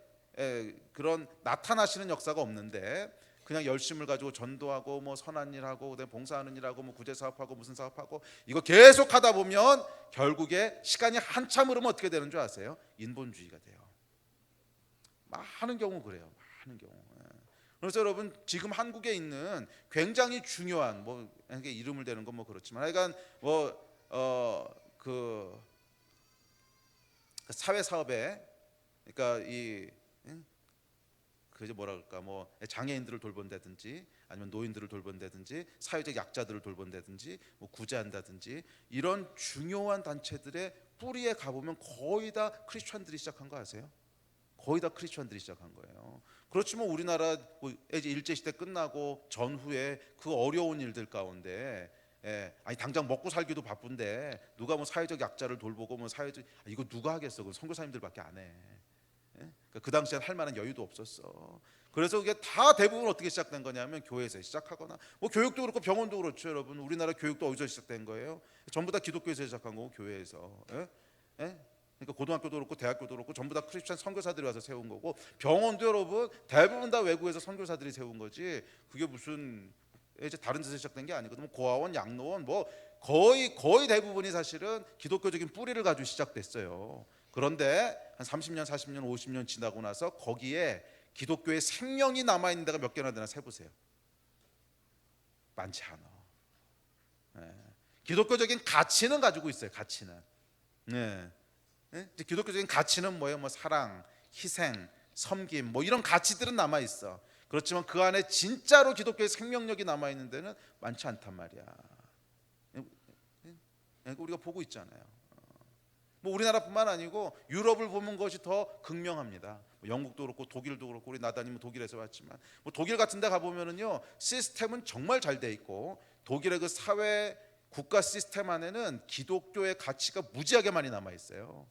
Speaker 1: 그런 나타나시는 역사가 없는데 그냥 열심을 가지고 전도하고 선한 일하고 봉사하는 일하고 구제 사업하고 무슨 사업하고 이거 계속 하다 보면 결국에 시간이 한참 흐르면 어떻게 되는 줄 아세요? 인본주의가 돼요. 많은 경우 그래요. 많은 경우. 그래서 여러분 지금 한국에 있는 굉장히 중요한 이름을 대는 건 그렇지만 하여간 그 사회 사업에 그러니까 그게 뭐라 그럴까 장애인들을 돌본다든지 아니면 노인들을 돌본다든지 사회적 약자들을 돌본다든지 구제한다든지 이런 중요한 단체들의 뿌리에 가보면 거의 다 크리스천들이 시작한 거 아세요? 거의 다 크리스천들이 시작한 거예요. 그렇지만 우리나라 일제시대 끝나고 전후에 그 어려운 일들 가운데 아니 당장 먹고 살기도 바쁜데 누가 사회적 약자를 돌보고 사회적 이거 누가 하겠어? 그 선교사님들밖에 안 해. 그 당시엔 할 만한 여유도 없었어. 그래서 이게 다 대부분 어떻게 시작된 거냐면 교회에서 시작하거나 교육도 그렇고 병원도 그렇죠. 여러분 우리나라 교육도 어디서 시작된 거예요? 전부 다 기독교에서 시작한 거고 교회에서. 그러니까 고등학교도 그렇고 대학교도 그렇고 전부 다 크리스천 선교사들이 와서 세운 거고, 병원도 여러분 대부분 다 외국에서 선교사들이 세운 거지 그게 무슨 이제 다른 데서 시작된 게 아니거든요. 고아원, 양로원 거의 대부분이 사실은 기독교적인 뿌리를 가지고 시작됐어요. 그런데 한 30년, 40년, 50년 지나고 나서 거기에 기독교의 생명이 남아있는 데가 몇 개나 되나 세보세요. 많지 않아. 기독교적인 가치는 가지고 있어요. 가치는. 기독교적인 가치는 뭐예요? 사랑, 희생, 섬김, 뭐 이런 가치들은 남아 있어. 그렇지만 그 안에 진짜로 기독교의 생명력이 남아 있는 데는 많지 않단 말이야. 우리가 보고 있잖아요. 뭐 우리나라뿐만 아니고 유럽을 보는 것이 더 극명합니다. 뭐 영국도 그렇고 독일도 그렇고, 우리 나다님은 독일에서 왔지만 뭐 독일 같은 데 가보면은요, 시스템은 정말 잘 돼 있고, 독일의 그 사회 국가 시스템 안에는 기독교의 가치가 무지하게 많이 남아 있어요.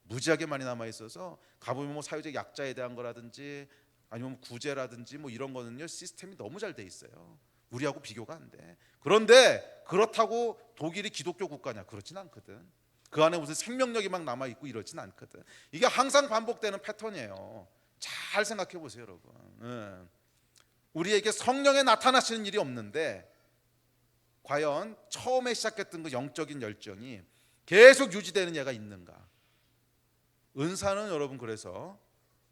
Speaker 1: 무지하게 많이 남아 있어서 가보면 뭐 사회적 약자에 대한 거라든지 아니면 구제라든지 뭐 이런 거는요, 시스템이 너무 잘 돼 있어요. 우리하고 비교가 안 돼. 그런데 그렇다고 독일이 기독교 국가냐? 그렇진 않거든. 그 안에 무슨 생명력이 막 남아 있고 이러진 않거든. 이게 항상 반복되는 패턴이에요. 잘 생각해 보세요, 여러분. 우리에게 성령에 나타나시는 일이 없는데 과연 처음에 시작했던 그 영적인 열정이 계속 유지되는 예가 있는가? 은사는 여러분, 그래서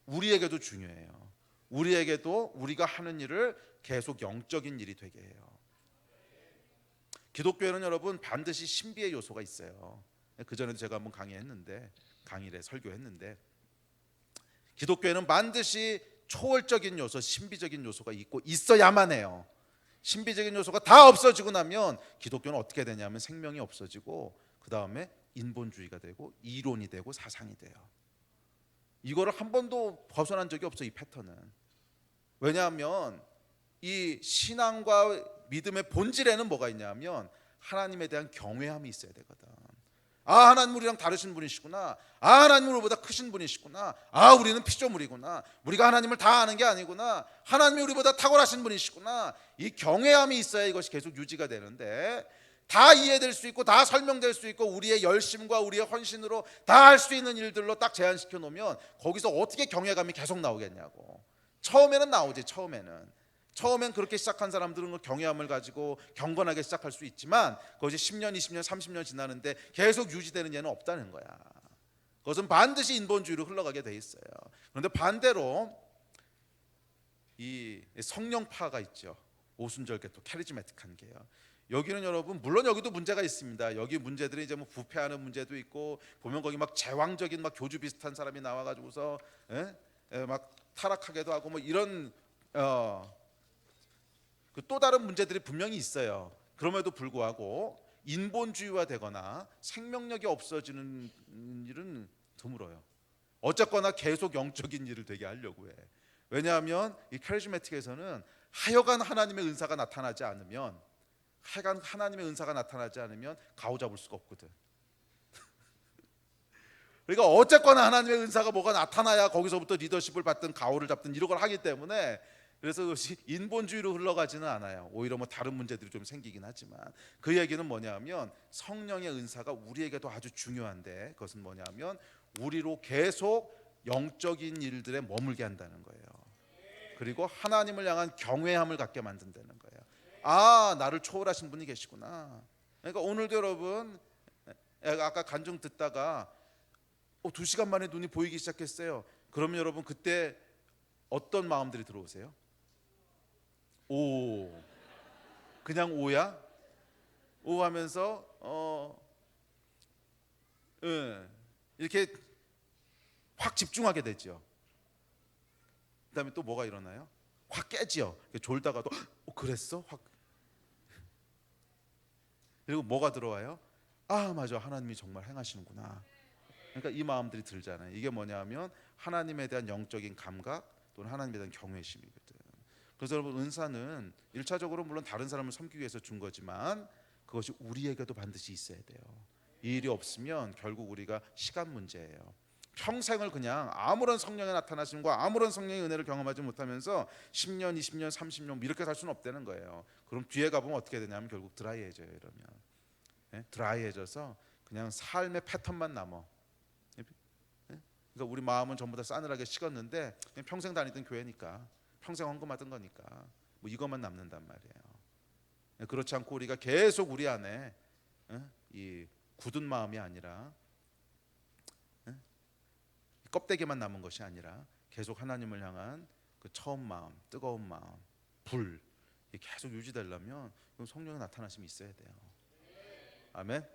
Speaker 1: 우리에게도 중요해요. 우리에게도 우리가 하는 일을 계속 영적인 일이 되게 해요. 기독교에는 여러분 반드시 신비의 요소가 있어요. 그 전에도 제가 한번 강의를 설교했는데, 기독교에는 반드시 초월적인 요소, 신비적인 요소가 있고 있어야만 해요. 신비적인 요소가 다 없어지고 나면 기독교는 어떻게 되냐면 생명이 없어지고, 그 다음에 인본주의가 되고 이론이 되고 사상이 돼요. 이거를 한 번도 벗어난 적이 없어, 이 패턴은. 왜냐하면 이 신앙과 믿음의 본질에는 뭐가 있냐면 하나님에 대한 경외함이 있어야 되거든. 아, 하나님 우리랑 다르신 분이시구나. 아, 하나님 우리보다 크신 분이시구나. 아, 우리는 피조물이구나. 우리가 하나님을 다 아는 게 아니구나. 하나님이 우리보다 탁월하신 분이시구나. 이 경외함이 있어야 이것이 계속 유지가 되는데, 다 이해될 수 있고 다 설명될 수 있고 우리의 열심과 우리의 헌신으로 다 할 수 있는 일들로 딱 제한시켜 놓으면 거기서 어떻게 경외감이 계속 나오겠냐고. 처음에는 나오지. 처음엔 그렇게 시작한 사람들은 그 경외함을 가지고 경건하게 시작할 수 있지만 그것이 10년, 20년, 30년 지나는데 계속 유지되는 예는 없다는 거야. 그것은 반드시 인본주의로 흘러가게 돼 있어요. 그런데 반대로 이 성령파가 있죠. 오순절계통, 카리즈매틱한 게요. 여기는 여러분, 물론 여기도 문제가 있습니다. 여기 문제들이 이제 뭐 부패하는 문제도 있고, 보면 거기 막 제왕적인 막 교주 비슷한 사람이 나와가지고서 막 타락하게도 하고 뭐 이런 그 또 다른 문제들이 분명히 있어요. 그럼에도 불구하고 인본주의화 되거나 생명력이 없어지는 일은 드물어요. 어쨌거나 계속 영적인 일을 되게 하려고 해. 왜냐하면 이 카리스마틱에서는 하여간 하나님의 은사가 나타나지 않으면 가오잡을 수가 없거든. 그러니까 어쨌거나 하나님의 은사가 뭐가 나타나야 거기서부터 리더십을 받든 가오를 잡든 이런 걸 하기 때문에, 그래서 그것이 인본주의로 흘러가지는 않아요. 오히려 뭐 다른 문제들이 좀 생기긴 하지만, 그 얘기는 뭐냐면 성령의 은사가 우리에게도 아주 중요한데, 그것은 뭐냐면 우리로 계속 영적인 일들에 머물게 한다는 거예요. 그리고 하나님을 향한 경외함을 갖게 만든다는 거예요. 아, 나를 초월하신 분이 계시구나. 그러니까 오늘도 여러분, 아까 간증 듣다가 2시간 만에 눈이 보이기 시작했어요. 그러면 여러분 그때 어떤 마음들이 들어오세요? 오, 그냥 오야? 오 하면서 이렇게 확 집중하게 되죠. 그다음에 또 뭐가 일어나요? 확 깨지요. 졸다가도 그랬어? 확. 그리고 뭐가 들어와요? 아, 맞아, 하나님이 정말 행하시는구나. 그러니까 이 마음들이 들잖아요. 이게 뭐냐면 하나님에 대한 영적인 감각 또는 하나님에 대한 경외심이거든. 그래서 여러분, 은사는 1차적으로 물론 다른 사람을 섬기기 위해서 준 거지만 그것이 우리에게도 반드시 있어야 돼요. 이 일이 없으면 결국 우리가 시간 문제예요. 평생을 그냥 아무런 성령의 나타나심과 아무런 성령의 은혜를 경험하지 못하면서 10년, 20년, 30년 이렇게 살 수는 없다는 거예요. 그럼 뒤에 가보면 어떻게 되냐면 결국 드라이해져요. 이러면 드라이해져서 그냥 삶의 패턴만 남어. 그러니까 우리 마음은 전부 다 싸늘하게 식었는데 그냥 평생 다니던 교회니까, 평생 헌금하던 거니까 뭐 이것만 남는단 말이에요. 그렇지 않고 우리가 계속 우리 안에 이 굳은 마음이 아니라 껍데기만 남은 것이 아니라 계속 하나님을 향한 그 처음 마음, 뜨거운 마음, 불 계속 유지되려면 성령의 나타나심이 있어야 돼요. 아멘.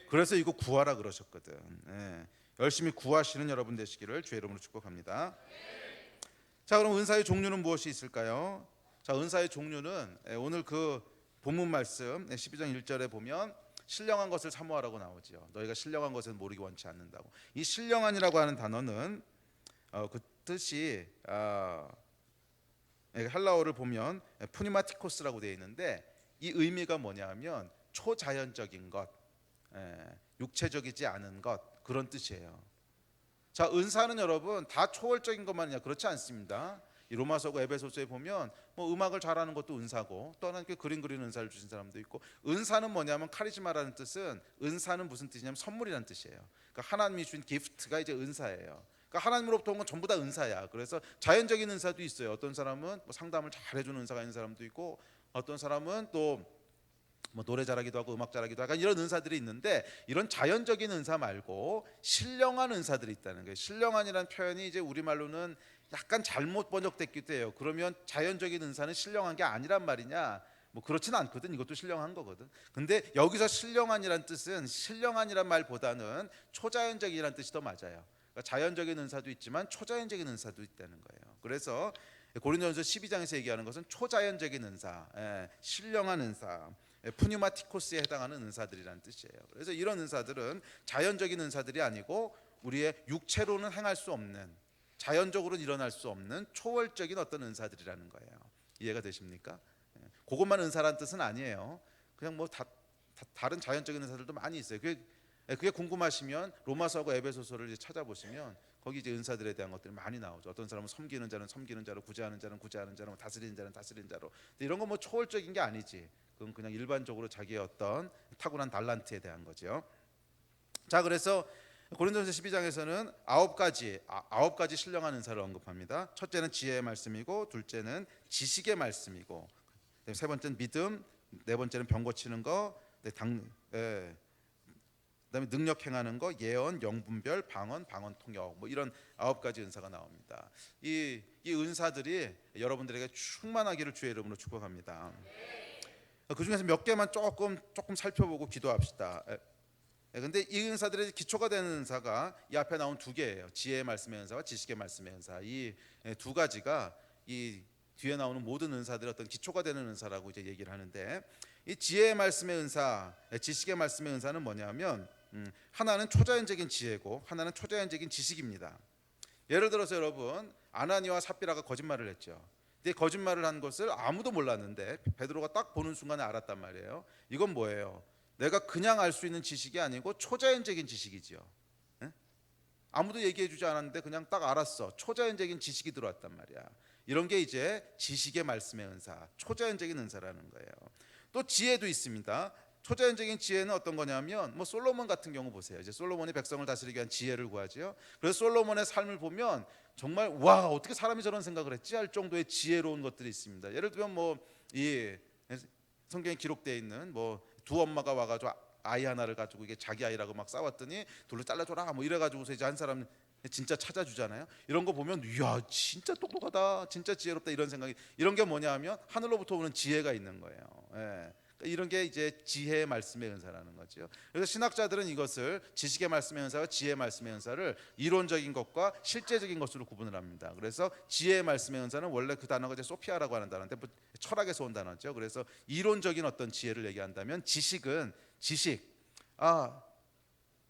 Speaker 1: 그래서 이거 구하라 그러셨거든. 열심히 구하시는 여러분 되시기를 주의 이름으로 축복합니다. 자, 그럼 은사의 종류는 무엇이 있을까요? 자, 은사의 종류는 오늘 그 본문 말씀 12장 1절에 보면 신령한 것을 사모하라고 나오지요. 너희가 신령한 것을 모르기 원치 않는다고. 이 신령한이라고 하는 단어는 그 뜻이 헬라어를 보면 푸니마티코스라고 되어 있는데 이 의미가 뭐냐면 초자연적인 것, 육체적이지 않은 것, 그런 뜻이에요. 자, 은사는 여러분 다 초월적인 것만이냐? 그렇지 않습니다. 이 로마서고 에베소서에 보면 뭐 음악을 잘하는 것도 은사고, 또 하나님께 그림 그리는 은사를 주신 사람도 있고, 은사는 뭐냐면 카리스마라는 뜻은, 은사는 무슨 뜻이냐면 선물이라는 뜻이에요. 그러니까 하나님이 주신 기프트가 이제 은사예요. 그러니까 하나님으로부터 온 건 전부 다 은사야. 그래서 자연적인 은사도 있어요. 어떤 사람은 뭐 상담을 잘 해주는 은사가 있는 사람도 있고, 어떤 사람은 또 뭐 노래 잘하기도 하고 음악 잘하기도 하고 이런 은사들이 있는데, 이런 자연적인 은사 말고 신령한 은사들이 있다는 거예요. 신령한이라는 표현이 이제 우리말로는 약간 잘못 번역됐기도 해요. 그러면 자연적인 은사는 신령한 게 아니란 말이냐? 뭐 그렇진 않거든. 이것도 신령한 거거든. 근데 여기서 신령한이란 뜻은 신령한이란 말보다는 초자연적이라는 뜻이 더 맞아요. 그러니까 자연적인 은사도 있지만 초자연적인 은사도 있다는 거예요. 그래서 고린도전서 12장에서 얘기하는 것은 초자연적인 은사, 신령한 은사, 푸뉴마티코스에 해당하는 은사들이라는 뜻이에요. 그래서 이런 은사들은 자연적인 은사들이 아니고 우리의 육체로는 행할 수 없는, 자연적으로는 일어날 수 없는 초월적인 어떤 은사들이라는 거예요. 이해가 되십니까? 그것만 은사라는 뜻은 아니에요. 그냥 뭐 다른 자연적인 은사들도 많이 있어요. 그게 궁금하시면 로마서하고 에베소서를 이제 찾아보시면 거기 이제 은사들에 대한 것들이 많이 나오죠. 어떤 사람은 섬기는 자는 섬기는 자로, 구제하는 자는 구제하는 자로, 다스리는 자는 다스리는 자로. 근데 이런 건 뭐 초월적인 게 아니지. 그건 그냥 일반적으로 자기의 어떤 타고난 달란트에 대한 거죠. 자, 그래서 고린도전서 12장에서는 아홉 가지 신령한 은사를 언급합니다. 첫째는 지혜의 말씀이고, 둘째는 지식의 말씀이고, 세 번째는 믿음, 네 번째는 병 고치는 거, 그다음에 능력 행하는 거, 예언, 영분별, 방언 통역, 뭐 이런 아홉 가지 은사가 나옵니다. 이 은사들이 여러분들에게 충만하기를 주의 이름으로 축복합니다. 그 중에서 몇 개만 조금 살펴보고 기도합시다. 근데 이 은사들의 기초가 되는 은사가 이 앞에 나온 두 개예요. 지혜의 말씀의 은사와 지식의 말씀의 은사. 이 두 가지가 이 뒤에 나오는 모든 은사들의 어떤 기초가 되는 은사라고 이제 얘기를 하는데, 이 지혜의 말씀의 은사, 지식의 말씀의 은사는 뭐냐면 하나는 초자연적인 지혜고 하나는 초자연적인 지식입니다. 예를 들어서 여러분, 아나니와 삽비라가 거짓말을 했죠. 근데 거짓말을 한 것을 아무도 몰랐는데 베드로가 딱 보는 순간에 알았단 말이에요. 이건 뭐예요? 내가 그냥 알 수 있는 지식이 아니고 초자연적인 지식이지요. 아무도 얘기해 주지 않았는데 그냥 딱 알았어. 초자연적인 지식이 들어왔단 말이야. 이런 게 이제 지식의 말씀의 은사, 초자연적인 은사라는 거예요. 또 지혜도 있습니다. 초자연적인 지혜는 어떤 거냐면 뭐 솔로몬 같은 경우 보세요. 이제 솔로몬이 백성을 다스리기 위한 지혜를 구하지요. 그래서 솔로몬의 삶을 보면 정말 와, 어떻게 사람이 저런 생각을 했지 할 정도의 지혜로운 것들이 있습니다. 예를 들면 뭐 이 성경에 기록되어 있는 뭐 두 엄마가 와가지고 아이 하나를 가지고 이게 자기 아이라고 막 싸웠더니 둘로 잘라줘라 뭐 이래가지고서 이제 한 사람 진짜 찾아주잖아요. 이런 거 보면 이야, 진짜 똑똑하다, 진짜 지혜롭다, 이런 생각이, 이런 게 뭐냐 하면 하늘로부터 오는 지혜가 있는 거예요. 이런 게 이제 지혜의 말씀의 은사라는 거죠. 그래서 신학자들은 이것을 지식의 말씀의 은사와 지혜의 말씀의 은사를 이론적인 것과 실제적인 것으로 구분을 합니다. 그래서 지혜의 말씀의 은사는 원래 그 단어가 이제 소피아라고 하는 단어인데 철학에서 온 단어죠. 그래서 이론적인 어떤 지혜를 얘기한다면 지식은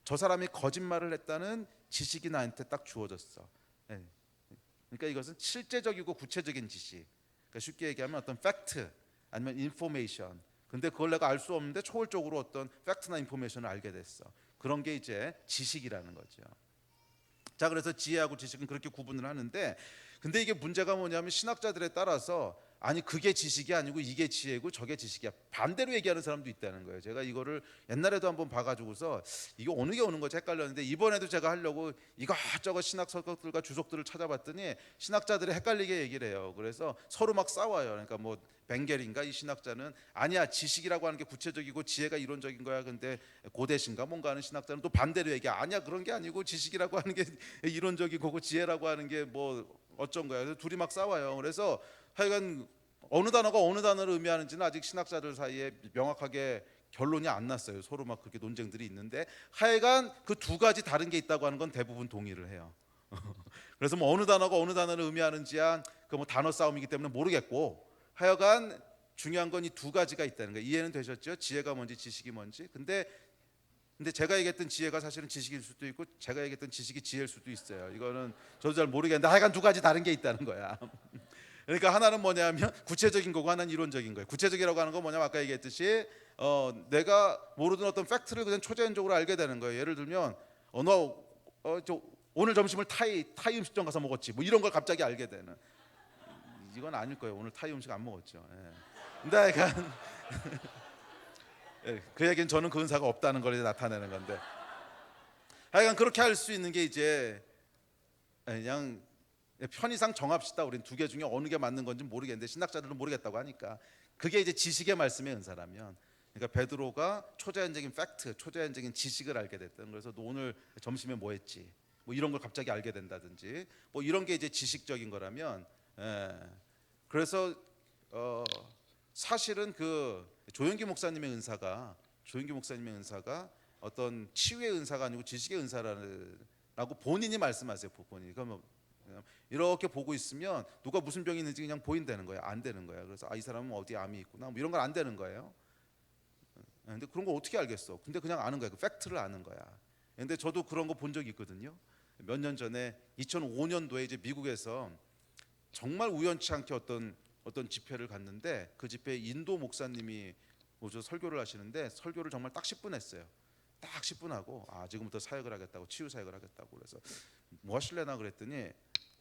Speaker 1: 저 사람이 거짓말을 했다는 지식이 나한테 딱 주어졌어. 그러니까 이것은 실제적이고 구체적인 지식. 그러니까 쉽게 얘기하면 어떤 팩트 아니면 인포메이션. 근데 그걸 내가 알 수 없는데 초월적으로 어떤 팩트나 인포메이션을 알게 됐어. 그런 게 이제 지식이라는 거죠. 자, 그래서 지혜하고 지식은 그렇게 구분을 하는데, 근데 이게 문제가 뭐냐면 신학자들에 따라서 아니 그게 지식이 아니고 이게 지혜고 저게 지식이야, 반대로 얘기하는 사람도 있다는 거예요. 제가 이거를 옛날에도 한번 봐가지고서 이거 어느 게 오는 거지 헷갈렸는데, 이번에도 제가 하려고 이것저것 신학 서적들과 주석들을 찾아봤더니 신학자들이 헷갈리게 얘기를 해요. 그래서 서로 막 싸워요. 그러니까 뭐 벵겔인가 이 신학자는 아니야, 지식이라고 하는 게 구체적이고 지혜가 이론적인 거야. 근데 고대신가 뭔가 하는 신학자는 또 반대로 얘기해. 아니야, 그런 게 아니고 지식이라고 하는 게 이론적이고 지혜라고 하는 게 뭐 어쩐 거야. 그래서 둘이 막 싸워요. 그래서 하여간 어느 단어가 어느 단어를 의미하는지는 아직 신학자들 사이에 명확하게 결론이 안 났어요. 서로 막 그렇게 논쟁들이 있는데 하여간 그 두 가지 다른 게 있다고 하는 건 대부분 동의를 해요. 그래서 뭐 어느 단어가 어느 단어를 의미하는지야 그 뭐 단어 싸움이기 때문에 모르겠고 하여간 중요한 건 이 두 가지가 있다는 거예요. 이해는 되셨죠? 지혜가 뭔지 지식이 뭔지. 근데 제가 얘기했던 지혜가 사실은 지식일 수도 있고 제가 얘기했던 지식이 지혜일 수도 있어요. 이거는 저도 잘 모르겠는데 하여간 두 가지 다른 게 있다는 거야. 그러니까 하나는 뭐냐면 구체적인 거고 하나는 이론적인 거예요. 구체적이라고 하는 건 뭐냐면 아까 얘기했듯이 내가 모르던 어떤 팩트를 그냥 초자연적으로 알게 되는 거예요. 예를 들면 저 오늘 점심을 타이 음식점 가서 먹었지 뭐 이런 걸 갑자기 알게 되는. 이건 아닐 거예요. 오늘 타이 음식 안 먹었죠. 예. 근데 약간 예, 그 얘기는 저는 그 은사가 없다는 걸 이제 나타내는 건데 하여간 그렇게 할 수 있는 게 이제 그냥 편의상 정합시다. 우린 두 개 중에 어느 게 맞는 건지 모르겠는데 신학자들은 모르겠다고 하니까 그게 이제 지식의 말씀의 은사라면 그러니까 베드로가 초자연적인 팩트, 초자연적인 지식을 알게 됐던. 그래서 너 오늘 점심에 뭐 했지? 뭐 이런 걸 갑자기 알게 된다든지 뭐 이런 게 이제 지식적인 거라면 그래서 사실은 그 조영기 목사님의 은사가 어떤 치유의 은사가 아니고 지식의 은사라고 본인이 말씀하세요. 본인이. 그러면 이렇게 보고 있으면 누가 무슨 병이 있는지 그냥 보인다는 거야. 안 되는 거야. 그래서 이 사람은 어디에 암이 있구나 뭐 이런 건 안 되는 거예요. 근데 그런 걸 어떻게 알겠어? 근데 그냥 아는 거야. 그 팩트를 아는 거야. 근데 저도 그런 거 본 적이 있거든요. 몇 년 전에 2005년도에 이제 미국에서 정말 우연치 않게 어떤 집회를 갔는데 그 집회에 인도 목사님이 오셔서 설교를 하시는데 설교를 정말 딱 10분 했어요. 딱 10분 하고 지금부터 사역을 하겠다고, 치유 사역을 하겠다고. 그래서 뭐 하실래나 그랬더니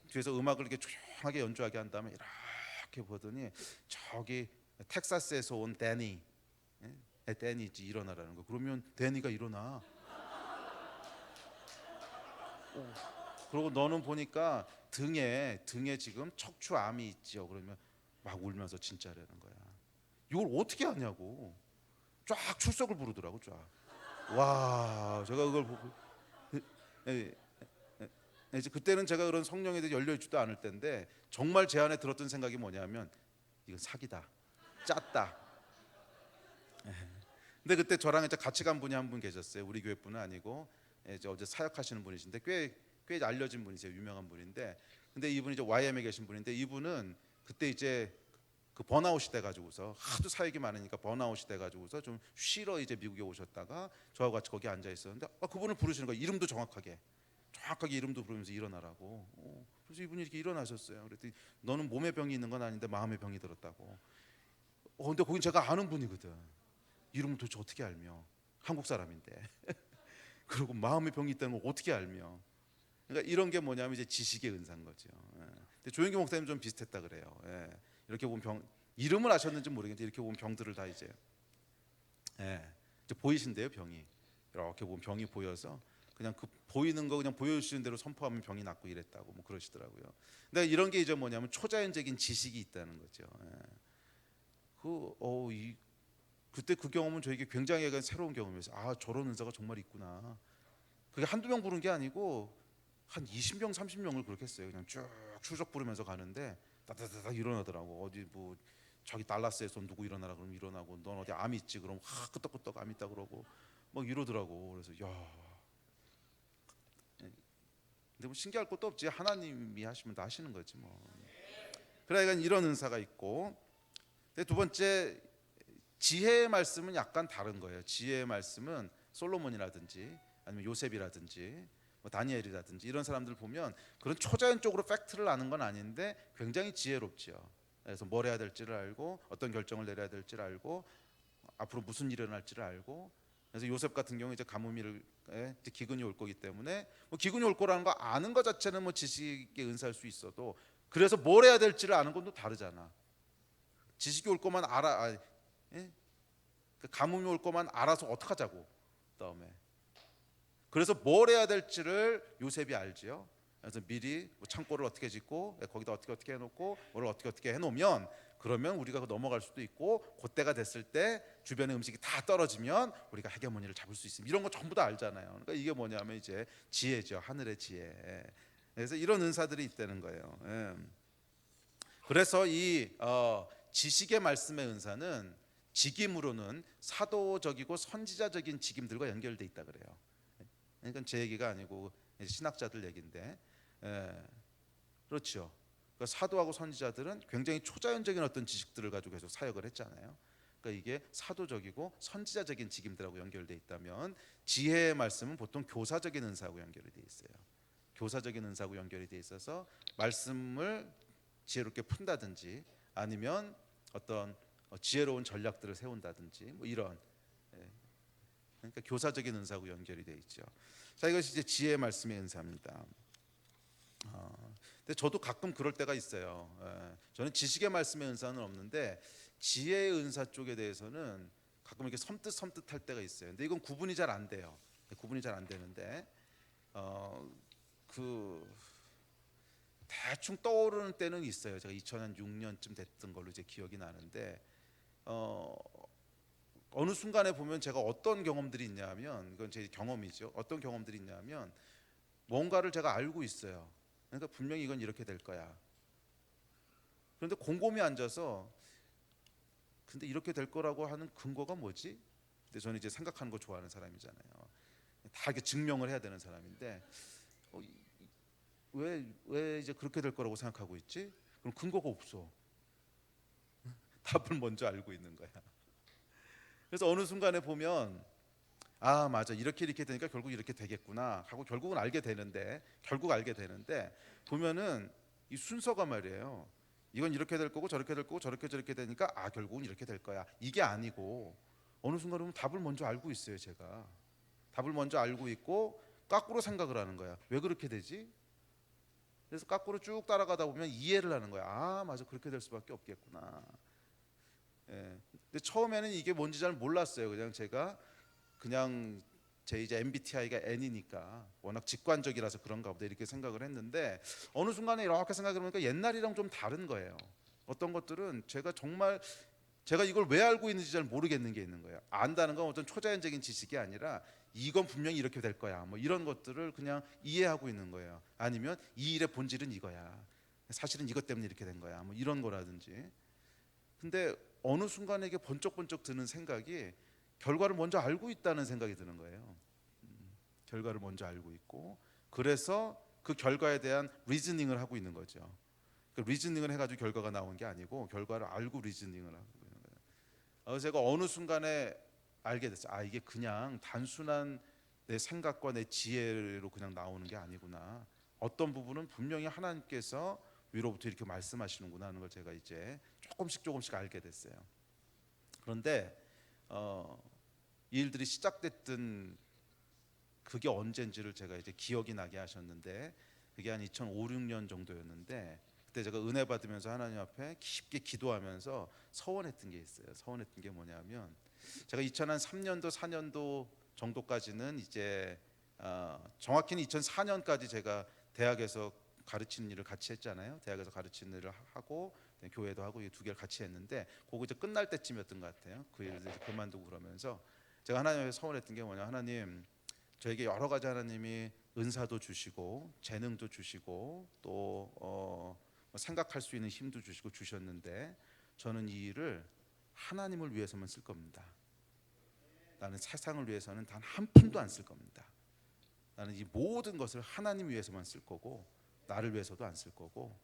Speaker 1: 뒤에서 음악을 이렇게 조용하게 연주하게 한 다음에 이렇게 보더니 저기 텍사스에서 온 데니지 일어나라는 거. 그러면 데니가 일어나. 그리고 너는 보니까 등에 지금 척추암이 있죠. 그러면 막 울면서 진짜라는 거야. 이걸 어떻게 하냐고. 쫙 출석을 부르더라고. 쫙. 와, 제가 그걸 보고 이제 그때는 제가 그런 성령에 대해 열려 있지도 않을 때인데 정말 제 안에 들었던 생각이 뭐냐면 이건 사기다, 짰다. 근데 그때 저랑 이제 같이 간 분이 한 분 계셨어요. 우리 교회 분은 아니고 이제 어제 사역하시는 분이신데 꽤 알려진 분이세요. 유명한 분인데 근데 이분이 이제 YM에 계신 분인데 이분은 그때 이제 그 번아웃이 돼가지고서 하도 사역이 많으니까 번아웃이 돼가지고서 좀 쉬러 이제 미국에 오셨다가 저하고 같이 거기 앉아 있었는데 그분을 부르시는 거예요. 이름도 정확하게 이름도 부르면서 일어나라고. 그래서 이분이 이렇게 일어나셨어요. 그랬더니 너는 몸에 병이 있는 건 아닌데 마음에 병이 들었다고. 근데 거긴 제가 아는 분이거든. 이름을 도대체 어떻게 알며? 한국 사람인데. 그리고 마음에 병이 있다는 걸 어떻게 알며? 그러니까 이런 게 뭐냐면 이제 지식의 은사인 거죠. 근데 조영기 목사님 좀 비슷했다 그래요. 이렇게 보면 이름을 아셨는지 모르겠는데 이렇게 보면 병들을 다 이제 보이신대요. 병이 이렇게 보면 병이 보여서 그냥 그 보이는 거 그냥 보여주시는 대로 선포하면 병이 낫고 이랬다고 뭐 그러시더라고요. 근데 이런 게 이제 뭐냐면 초자연적인 지식이 있다는 거죠. 그때 그 경험은 저에게 굉장히 약간 새로운 경험이었어요. 저런 은사가 정말 있구나. 그게 한두 명 부른 게 아니고 한 20명, 30명을 그렇게 했어요. 그냥 쭉 추적 부르면서 가는데 따다다닥 일어나더라고. 어디 뭐 저기 달라스에서 누구 일어나라 그러면 일어나고, 넌 어디 암 있지 그럼 끄떡끄떡 암 있다 그러고 막 이러더라고. 그래서 근데 뭐 신기할 것도 없지. 하나님이 하시면 다 하시는 거지 뭐. 그러니까 이런 은사가 있고, 근데 두 번째 지혜의 말씀은 약간 다른 거예요. 지혜의 말씀은 솔로몬이라든지 아니면 요셉이라든지 뭐 다니엘이라든지 이런 사람들 보면 그런 초자연적으로 팩트를 아는 건 아닌데 굉장히 지혜롭죠. 그래서 뭘 해야 될지를 알고 어떤 결정을 내려야 될지를 알고 앞으로 무슨 일이 일어날지를 알고. 그래서 요셉 같은 경우 이제 가뭄이 이제 기근이 올 거기 때문에 뭐 기근이 올 거라는 거 아는 것 자체는 뭐 지식의 은사일 수 있어도 그래서 뭘 해야 될지를 아는 건 또 다르잖아. 지식이 올 거만 알아. 그 가뭄이 올 거만 알아서 어떡하자고. 그다음에 그래서 뭘 해야 될지를 요셉이 알지요. 그래서 미리 뭐 창고를 어떻게 짓고 거기다 어떻게 해놓고 뭘 어떻게 해놓으면 그러면 우리가 넘어갈 수도 있고 그때가 됐을 때 주변의 음식이 다 떨어지면 우리가 헤게모니를 잡을 수 있습니다. 이런 거 전부 다 알잖아요. 그러니까 이게 뭐냐면 이제 지혜죠. 하늘의 지혜. 그래서 이런 은사들이 있다는 거예요. 그래서 이 지식의 말씀의 은사는 직임으로는 사도적이고 선지자적인 직임들과 연결돼 있다 그래요. 그러니까 제 얘기가 아니고 신학자들 얘기인데, 그렇죠. 그러니까 사도하고 선지자들은 굉장히 초자연적인 어떤 지식들을 가지고 계속 사역을 했잖아요. 그러니까 이게 사도적이고 선지자적인 직임들하고 연결돼 있다면, 지혜의 말씀은 보통 교사적인 은사하고 연결이 돼 있어요. 교사적인 은사하고 연결이 돼 있어서 말씀을 지혜롭게 푼다든지, 아니면 어떤 지혜로운 전략들을 세운다든지, 뭐 이런, 그러니까 교사적인 은사하고 연결이 돼 있죠. 자, 이것이 이제 지혜의 말씀의 은사입니다. 근데 저도 가끔 그럴 때가 있어요. 저는 지식의 말씀의 은사는 없는데 지혜의 은사 쪽에 대해서는 가끔 이렇게 섬뜩할 때가 있어요. 근데 이건 구분이 잘 안 돼요. 구분이 잘 안 되는데, 그 대충 떠오르는 때는 있어요. 제가 2006년쯤 됐던 걸로 이제 기억이 나는데, 어느 순간에 보면 제가 어떤 경험들이 있냐면, 이건 제 경험이죠. 어떤 경험들이 있냐면, 뭔가를 제가 알고 있어요. 그러니까 분명히 이건 이렇게 될 거야. 그런데 곰곰이 앉아서, 근데 이렇게 될 거라고 하는 근거가 뭐지? 근데 저는 이제 생각하는 거 좋아하는 사람이잖아요. 다 이렇게 증명을 해야 되는 사람인데, 왜 이제 그렇게 될 거라고 생각하고 있지? 그럼 근거가 없어. 답을 먼저 알고 있는 거야. 그래서 어느 순간에 보면, 아 맞아, 이렇게 되니까 결국 이렇게 되겠구나 하고 결국 알게 되는데, 보면은 이 순서가 말이에요. 이건 이렇게 될 거고 저렇게 될 거고 저렇게 되니까 결국은 이렇게 될 거야, 이게 아니고, 어느 순간에 보면 답을 먼저 알고 있어요. 제가 답을 먼저 알고 있고 거꾸로 생각을 하는 거야. 왜 그렇게 되지? 그래서 거꾸로 쭉 따라가다 보면 이해를 하는 거야. 아 맞아, 그렇게 될 수밖에 없겠구나. 근데 처음에는 이게 뭔지 잘 몰랐어요. 그냥 제가 제 이제 MBTI가 N이니까 워낙 직관적이라서 그런가 보다 이렇게 생각을 했는데, 어느 순간에 이렇게 생각해 보니까 옛날이랑 좀 다른 거예요. 어떤 것들은 제가 이걸 왜 알고 있는지 잘 모르겠는 게 있는 거예요. 안다는 건 어떤 초자연적인 지식이 아니라 이건 분명히 이렇게 될 거야, 뭐 이런 것들을 그냥 이해하고 있는 거예요. 아니면 이 일의 본질은 이거야, 사실은 이것 때문에 이렇게 된 거야, 뭐 이런 거라든지. 근데 어느 순간에 이게 번쩍번쩍 드는 생각이, 결과를 먼저 알고 있다는 생각이 드는 거예요. 결과를 먼저 알고 있고, 그래서 그 결과에 대한 리즈닝을 하고 있는 거죠. 그 리즈닝을 해가지고 결과가 나온 게 아니고, 결과를 알고 리즈닝을 하고 있는 거예요. 제가 어느 순간에 알게 됐어요. 이게 그냥 단순한 내 생각과 내 지혜로 그냥 나오는 게 아니구나. 어떤 부분은 분명히 하나님께서 위로부터 이렇게 말씀하시는구나 하는 걸 제가 이제 조금씩 알게 됐어요. 그런데 이 일들이 시작됐던 그게 언젠지를 제가 이제 기억이 나게 하셨는데, 그게 한 2005, 6년 정도였는데, 그때 제가 은혜 받으면서 하나님 앞에 깊게 기도하면서 서원했던 게 있어요. 서원했던 게 뭐냐면, 제가 2003년도 4년도 정도까지는 이제 정확히는 2004년까지 제가 대학에서 가르치는 일을 같이 했잖아요. 대학에서 가르치는 일을 하고 교회도 하고 이 두 개를 같이 했는데, 그거 이제 끝날 때쯤이었던 것 같아요. 그 일을 이제 그만두고 그러면서 제가 하나님께 서원했던 게 뭐냐, 하나님, 저에게 여러 가지 하나님이 은사도 주시고 재능도 주시고 또 생각할 수 있는 힘도 주시고 주셨는데, 저는 이 일을 하나님을 위해서만 쓸 겁니다. 나는 세상을 위해서는 단 한 푼도 안 쓸 겁니다. 나는 이 모든 것을 하나님 위해서만 쓸 거고, 나를 위해서도 안 쓸 거고,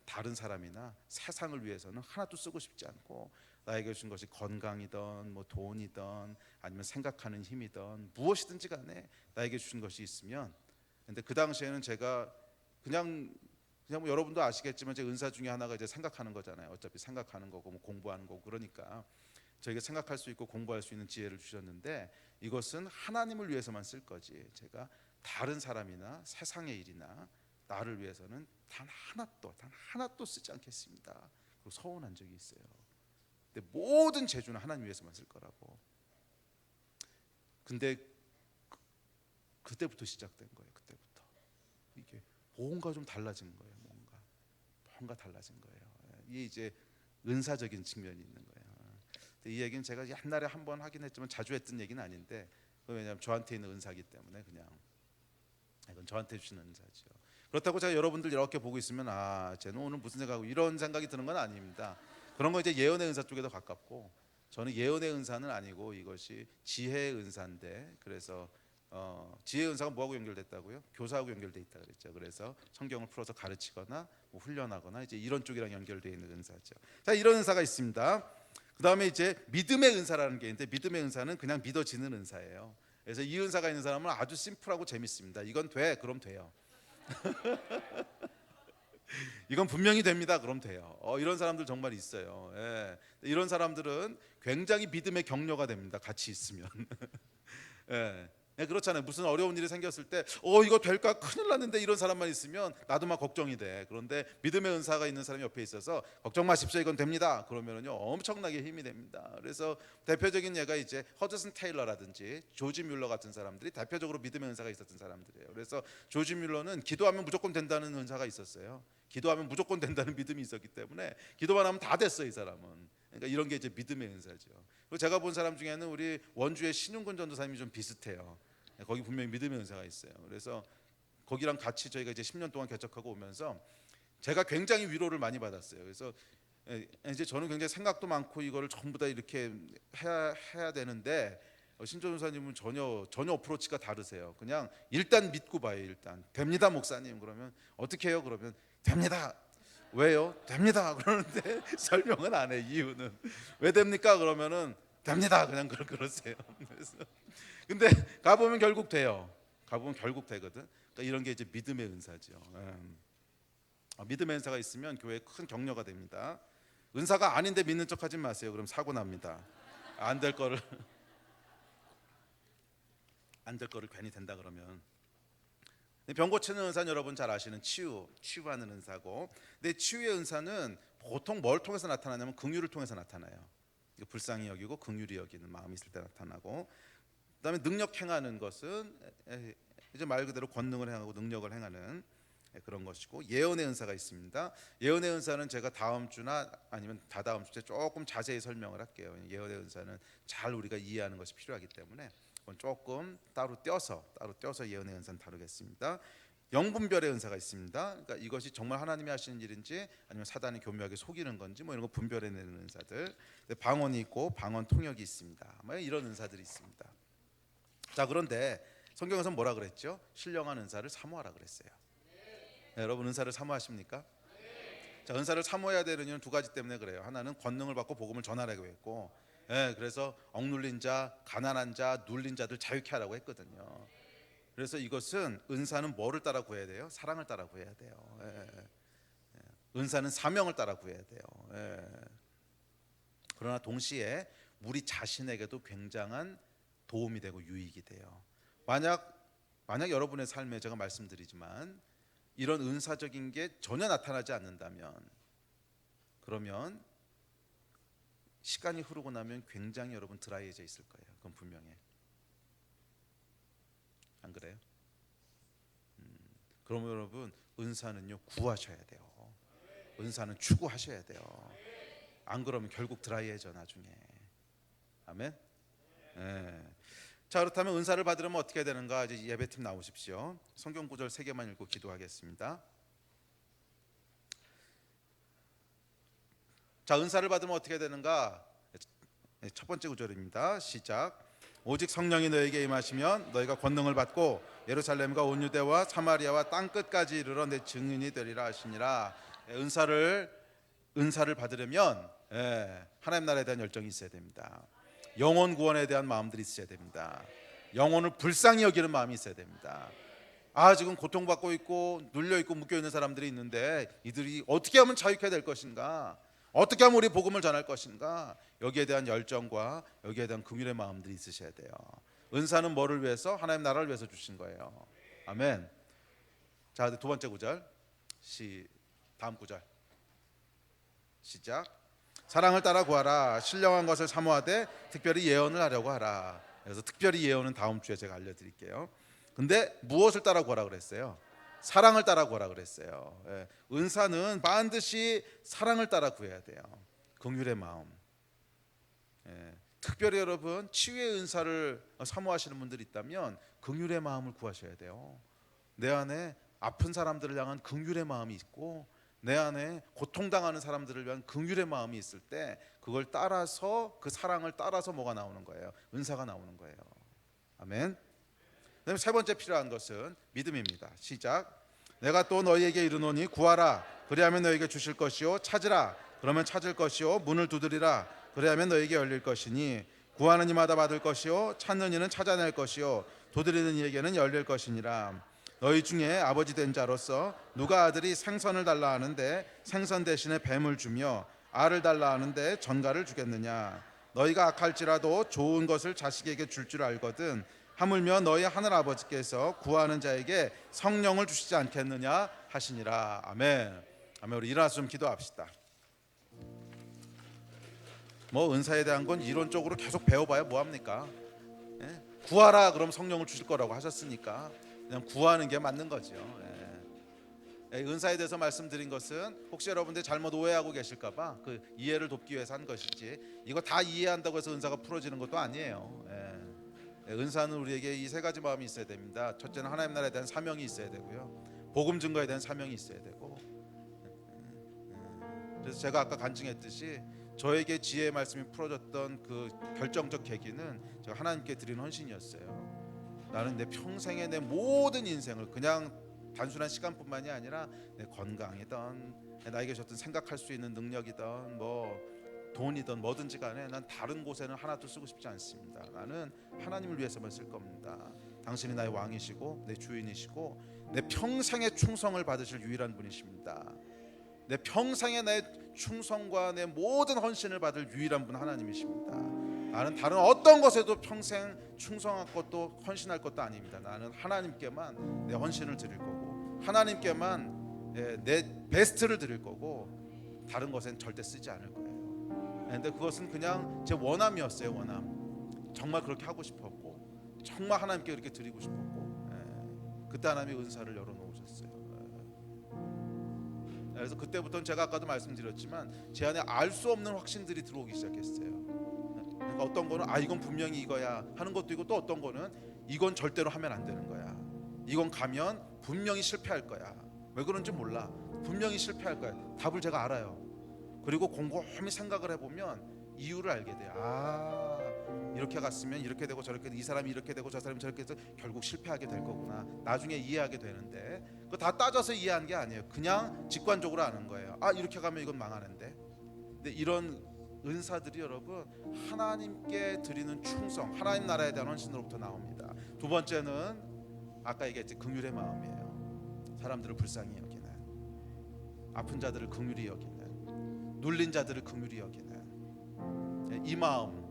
Speaker 1: 다른 사람이나 세상을 위해서는 하나도 쓰고 싶지 않고, 나에게 주신 것이 건강이든 뭐 돈이든 아니면 생각하는 힘이든 무엇이든지 간에 나에게 주신 것이 있으면, 근데 그 당시에는 제가 그냥 뭐 여러분도 아시겠지만 제 은사 중에 하나가 이제 생각하는 거잖아요. 어차피 생각하는 거고 뭐 공부하는 거고, 그러니까 저에게 생각할 수 있고 공부할 수 있는 지혜를 주셨는데, 이것은 하나님을 위해서만 쓸 거지, 제가 다른 사람이나 세상의 일이나 나를 위해서는 단 하나도 쓰지 않겠습니다. 그리고 서원한 적이 있어요. 근데 모든 재주는 하나님 위해서만 쓸 거라고. 근데 그때부터 시작된 거예요. 그때부터 이게 뭔가 좀 달라진 거예요. 뭔가 달라진 거예요. 이게 이제 은사적인 측면이 있는 거예요. 근데 이 얘기는 제가 옛날에 한번 하긴 했지만 자주 했던 얘기는 아닌데, 왜냐하면 저한테 있는 은사기 때문에 그냥 이건 저한테 주시는 은사죠. 그렇다고 제가 여러분들 이렇게 보고 있으면 쟤는 오늘 무슨 생각하고 이런 생각이 드는 건 아닙니다. 그런 거 이제 예언의 은사 쪽에 더 가깝고, 저는 예언의 은사는 아니고 이것이 지혜의 은사인데, 그래서 지혜의 은사가 뭐하고 연결됐다고요? 교사하고 연결돼 있다 그랬죠. 그래서 성경을 풀어서 가르치거나 뭐 훈련하거나 이제 이런 쪽이랑 연결되어 있는 은사죠. 자, 이런 은사가 있습니다. 그 다음에 이제 믿음의 은사라는 게 있는데, 믿음의 은사는 그냥 믿어지는 은사예요. 그래서 이 은사가 있는 사람은 아주 심플하고 재밌습니다. 이건 돼, 그럼 돼요. 이건 분명히 됩니다, 그럼 돼요. 이런 사람들 정말 있어요. 예. 이런 사람들은 굉장히 믿음의 격려가 됩니다, 같이 있으면. 예. 예, 그렇잖아요. 무슨 어려운 일이 생겼을 때 이거 될까? 큰일 났는데, 이런 사람만 있으면 나도 막 걱정이 돼. 그런데 믿음의 은사가 있는 사람이 옆에 있어서 걱정 마십시오, 이건 됩니다. 그러면은요 엄청나게 힘이 됩니다. 그래서 대표적인 예가 이제 허드슨 테일러라든지 조지 뮬러 같은 사람들이 대표적으로 믿음의 은사가 있었던 사람들이에요. 그래서 조지 뮬러는 기도하면 무조건 된다는 은사가 있었어요. 기도하면 무조건 된다는 믿음이 있었기 때문에 기도만 하면 다 됐어요, 이 사람은. 그러니까 이런 게 이제 믿음의 은사죠. 그리고 제가 본 사람 중에는 우리 원주의 신윤근 전도사님이 좀 비슷해요. 거기 분명히 믿음의 은사가 있어요. 그래서 거기랑 같이 저희가 이제 10년 동안 개척하고 오면서 제가 굉장히 위로를 많이 받았어요. 그래서 이제 저는 굉장히 생각도 많고 이거를 전부 다 이렇게 해야 되는데, 신 전도사님은 전혀 어프로치가 다르세요. 그냥 일단 믿고 봐요. 일단 됩니다, 목사님. 그러면 어떻게 해요? 그러면 됩니다. 왜요? 됩니다. 그러는데 설명은 안 해. 이유는 왜 됩니까? 그러면은 됩니다. 그냥 그러세요. 그래서 근데 가보면 결국 돼요. 가보면 결국 되거든. 그러니까 이런 게 이제 믿음의 은사죠. 믿음의 은사가 있으면 교회에 큰 격려가 됩니다. 은사가 아닌데 믿는 척하지 마세요. 그럼 사고 납니다. 안 될 거를 괜히 된다 그러면. 병 고치는 은사는 여러분 잘 아시는 치유하는 은사고, 근데 치유의 은사는 보통 뭘 통해서 나타나냐면 긍휼을 통해서 나타나요. 불쌍히 여기고 긍휼히 여기는 마음이 있을 때 나타나고, 그다음에 능력 행하는 것은 이제 말 그대로 권능을 행하고 능력을 행하는 그런 것이고, 예언의 은사가 있습니다. 예언의 은사는 제가 다음 주나 아니면 다다음 주에 조금 자세히 설명을 할게요. 예언의 은사는 잘 우리가 이해하는 것이 필요하기 때문에 조금 따로 떼어서 예언의 은사는 다루겠습니다. 영분별의 은사가 있습니다. 그러니까 이것이 정말 하나님이 하시는 일인지 아니면 사단이 교묘하게 속이는 건지 뭐 이런 거 분별해내는 은사들. 방언이 있고 방언 통역이 있습니다. 뭐 이런 은사들이 있습니다. 자, 그런데 성경에서 뭐라 그랬죠? 신령한 은사를 사모하라 그랬어요. 네, 여러분 은사를 사모하십니까? 자, 은사를 사모해야 되는 이유는 두 가지 때문에 그래요. 하나는 권능을 받고 복음을 전하라고 했고, 그래서 억눌린 자, 가난한 자, 눌린 자들 자유케 하라고 했거든요. 그래서 이것은 은사는 뭐를 따라 구해야 돼요? 사랑을 따라 구해야 돼요. 은사는 사명을 따라 구해야 돼요. 그러나 동시에 우리 자신에게도 굉장한 도움이 되고 유익이 돼요. 만약 여러분의 삶에 제가 말씀드리지만 이런 은사적인 게 전혀 나타나지 않는다면, 그러면 시간이 흐르고 나면 굉장히 여러분 드라이해져 있을 거예요. 그건 분명해. 안 그래요? 그러면 여러분 은사는요 구하셔야 돼요. 은사는 추구하셔야 돼요. 안 그러면 결국 드라이해져 나중에. 아멘. 자, 그렇다면 은사를 받으려면 어떻게 해야 되는가? 이제 예배팀 나오십시오. 성경 구절 3개만 읽고 기도하겠습니다. 자, 은사를 받으면 어떻게 되는가? 첫 번째 구절입니다. 시작. 오직 성령이 너에게 임하시면 너희가 권능을 받고 예루살렘과 온 유대와 사마리아와 땅 끝까지 이르러 내 증인이 되리라 하시니라. 은사를 받으려면 하나님 나라에 대한 열정이 있어야 됩니다. 영혼 구원에 대한 마음들이 있어야 됩니다. 영혼을 불쌍히 여기는 마음이 있어야 됩니다. 지금 고통받고 있고 눌려 있고 묶여 있는 사람들이 있는데 이들이 어떻게 하면 자유케 될 것인가? 어떻게 하면 우리 복음을 전할 것인가? 여기에 대한 열정과 여기에 대한 긍휼의 마음들이 있으셔야 돼요. 은사는 뭐를 위해서? 하나님 나라를 위해서 주신 거예요. 아멘. 자, 두 번째 구절. 다음 구절. 시작. 사랑을 따라 구하라. 신령한 것을 사모하되 특별히 예언을 하려고 하라. 그래서 특별히 예언은 다음 주에 제가 알려드릴게요. 근데 무엇을 따라 구하라 그랬어요? 사랑을 따라 구하라 그랬어요. 은사는 반드시 사랑을 따라 구해야 돼요. 긍휼의 마음. 특별히 여러분 치유의 은사를 사모하시는 분들이 있다면 긍휼의 마음을 구하셔야 돼요. 내 안에 아픈 사람들을 향한 긍휼의 마음이 있고 내 안에 고통당하는 사람들을 위한 긍휼의 마음이 있을 때 그걸 따라서, 그 사랑을 따라서 뭐가 나오는 거예요? 은사가 나오는 거예요. 아멘. 그다음에 세 번째 필요한 것은 믿음입니다. 시작. 내가 또 너희에게 이르노니 구하라 그리하면 너희에게 주실 것이요, 찾으라 그러면 찾을 것이요, 문을 두드리라 그리하면 너희에게 열릴 것이니 구하는 이마다 받을 것이요, 찾는 이는 찾아낼 것이요, 두드리는 이에게는 열릴 것이니라. 너희 중에 아버지 된 자로서 누가 아들이 생선을 달라 하는데 생선 대신에 뱀을 주며 알을 달라 하는데 전갈을 주겠느냐. 너희가 악할지라도 좋은 것을 자식에게 줄 줄 알거든 하물며 너희 하늘 아버지께서 구하는 자에게 성령을 주시지 않겠느냐 하시니라. 아멘. 아멘. 우리 일어나서 좀 기도합시다. 뭐 은사에 대한 건 이론적으로 계속 배워봐야 뭐합니까? 예? 구하라 그럼 성령을 주실 거라고 하셨으니까 그냥 구하는 게 맞는 거죠. 예. 은사에 대해서 말씀드린 것은 혹시 여러분들 잘못 오해하고 계실까봐 그 이해를 돕기 위해서 한 것이지, 이거 다 이해한다고 해서 은사가 풀어지는 것도 아니에요. 예. 은사는 우리에게 이 세 가지 마음이 있어야 됩니다. 첫째는 하나님 나라에 대한 사명이 있어야 되고요, 복음 증거에 대한 사명이 있어야 되고. 그래서 제가 아까 간증했듯이 저에게 지혜의 말씀이 풀어졌던 그 결정적 계기는 제가 하나님께 드린 헌신이었어요. 나는 내 평생의 내 모든 인생을, 그냥 단순한 시간뿐만이 아니라 내 건강이든 나에게 줬던 생각할 수 있는 능력이든 뭐 돈이든 뭐든지 간에 난 다른 곳에는 하나도 쓰고 싶지 않습니다. 나는 하나님을 위해서만 쓸 겁니다. 당신이 나의 왕이시고 내 주인이시고 내 평생의 충성을 받으실 유일한 분이십니다. 내 평생의 내 충성과 내 모든 헌신을 받을 유일한 분 하나님이십니다. 나는 다른 어떤 것에도 평생 충성할 것도 헌신할 것도 아닙니다. 나는 하나님께만 내 헌신을 드릴 거고 하나님께만 내 베스트를 드릴 거고 다른 것엔 절대 쓰지 않을 거예요. 근데 그것은 그냥 제 원함이었어요. 원함. 정말 그렇게 하고 싶었고 정말 하나님께 그렇게 드리고 싶었고, 그때 하나님이 은사를 열어놓으셨어요. 그래서 그때부터는 제가 아까도 말씀드렸지만 제 안에 알 수 없는 확신들이 들어오기 시작했어요. 그러니까 어떤 거는 이건 분명히 이거야 하는 것도 있고, 또 어떤 거는 이건 절대로 하면 안 되는 거야, 이건 가면 분명히 실패할 거야. 왜 그런지 몰라. 분명히 실패할 거야. 답을 제가 알아요. 그리고 곰곰이 생각을 해보면 이유를 알게 돼요. 이렇게 갔으면 이렇게 되고 저렇게, 이 사람이 이렇게 되고 저 사람이 저렇게 해서 결국 실패하게 될 거구나. 나중에 이해하게 되는데 그거 다 따져서 이해한 게 아니에요. 그냥 직관적으로 아는 거예요. 이렇게 가면 이건 망하는데. 근데 이런 은사들이 여러분 하나님께 드리는 충성, 하나님 나라에 대한 헌신으로부터 나옵니다. 두 번째는 아까 얘기했지, 긍휼의 마음이에요. 사람들을 불쌍히 여기는, 아픈 자들을 긍휼히 여기는, 눌린 자들을 긍휼히 여기는 이 마음,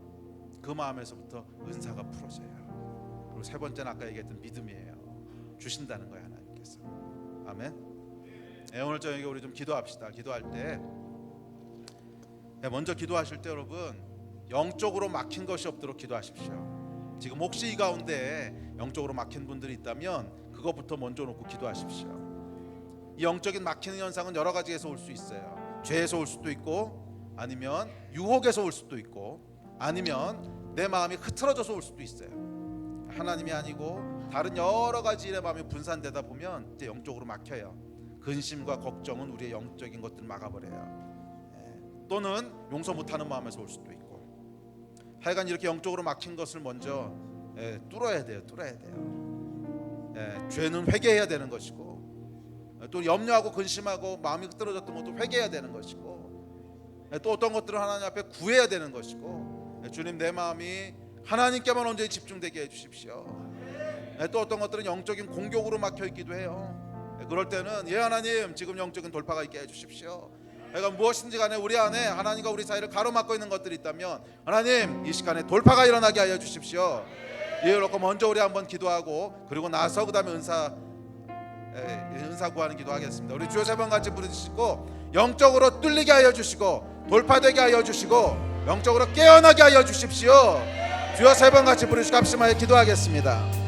Speaker 1: 그 마음에서부터 은사가 풀어져요. 그리고 세 번째는 아까 얘기했던 믿음이에요. 주신다는 거예요, 하나님께서. 아멘. 오늘 저녁에 우리 좀 기도합시다. 기도할 때 먼저 기도하실 때 여러분 영적으로 막힌 것이 없도록 기도하십시오. 지금 혹시 이 가운데 영적으로 막힌 분들이 있다면 그것부터 먼저 놓고 기도하십시오. 이 영적인 막히는 현상은 여러 가지에서 올 수 있어요. 죄에서 올 수도 있고, 아니면 유혹에서 올 수도 있고, 아니면 내 마음이 흐트러져서 올 수도 있어요. 하나님이 아니고 다른 여러 가지 일의 마음이 분산되다 보면 이제 영적으로 막혀요. 근심과 걱정은 우리의 영적인 것들을 막아버려요. 또는 용서 못하는 마음에서 올 수도 있고, 하여간 이렇게 영적으로 막힌 것을 먼저 뚫어야 돼요. 죄는 회개해야 되는 것이고, 또 염려하고 근심하고 마음이 흐트러졌던 것도 회개해야 되는 것이고, 또 어떤 것들은 하나님 앞에 구해야 되는 것이고, 주님 내 마음이 하나님께만 온전히 집중되게 해주십시오. 또 어떤 것들은 영적인 공격으로 막혀있기도 해요. 그럴 때는 하나님 지금 영적인 돌파가 있게 해주십시오. 그러니까 무엇인지 간에 우리 안에 하나님과 우리 사이를 가로막고 있는 것들이 있다면 하나님 이 시간에 돌파가 일어나게 하여 주십시오. 이렇게 먼저 우리 한번 기도하고, 그리고 나서 그 다음에 은사 구하는 기도하겠습니다. 우리 주여 세 번 같이 부르시고 영적으로 뚫리게 하여 주시고 돌파되게 하여 주시고 영적으로 깨어나게 하여 주십시오. 주여 세 번 같이 부르시고 합심하여 기도하겠습니다.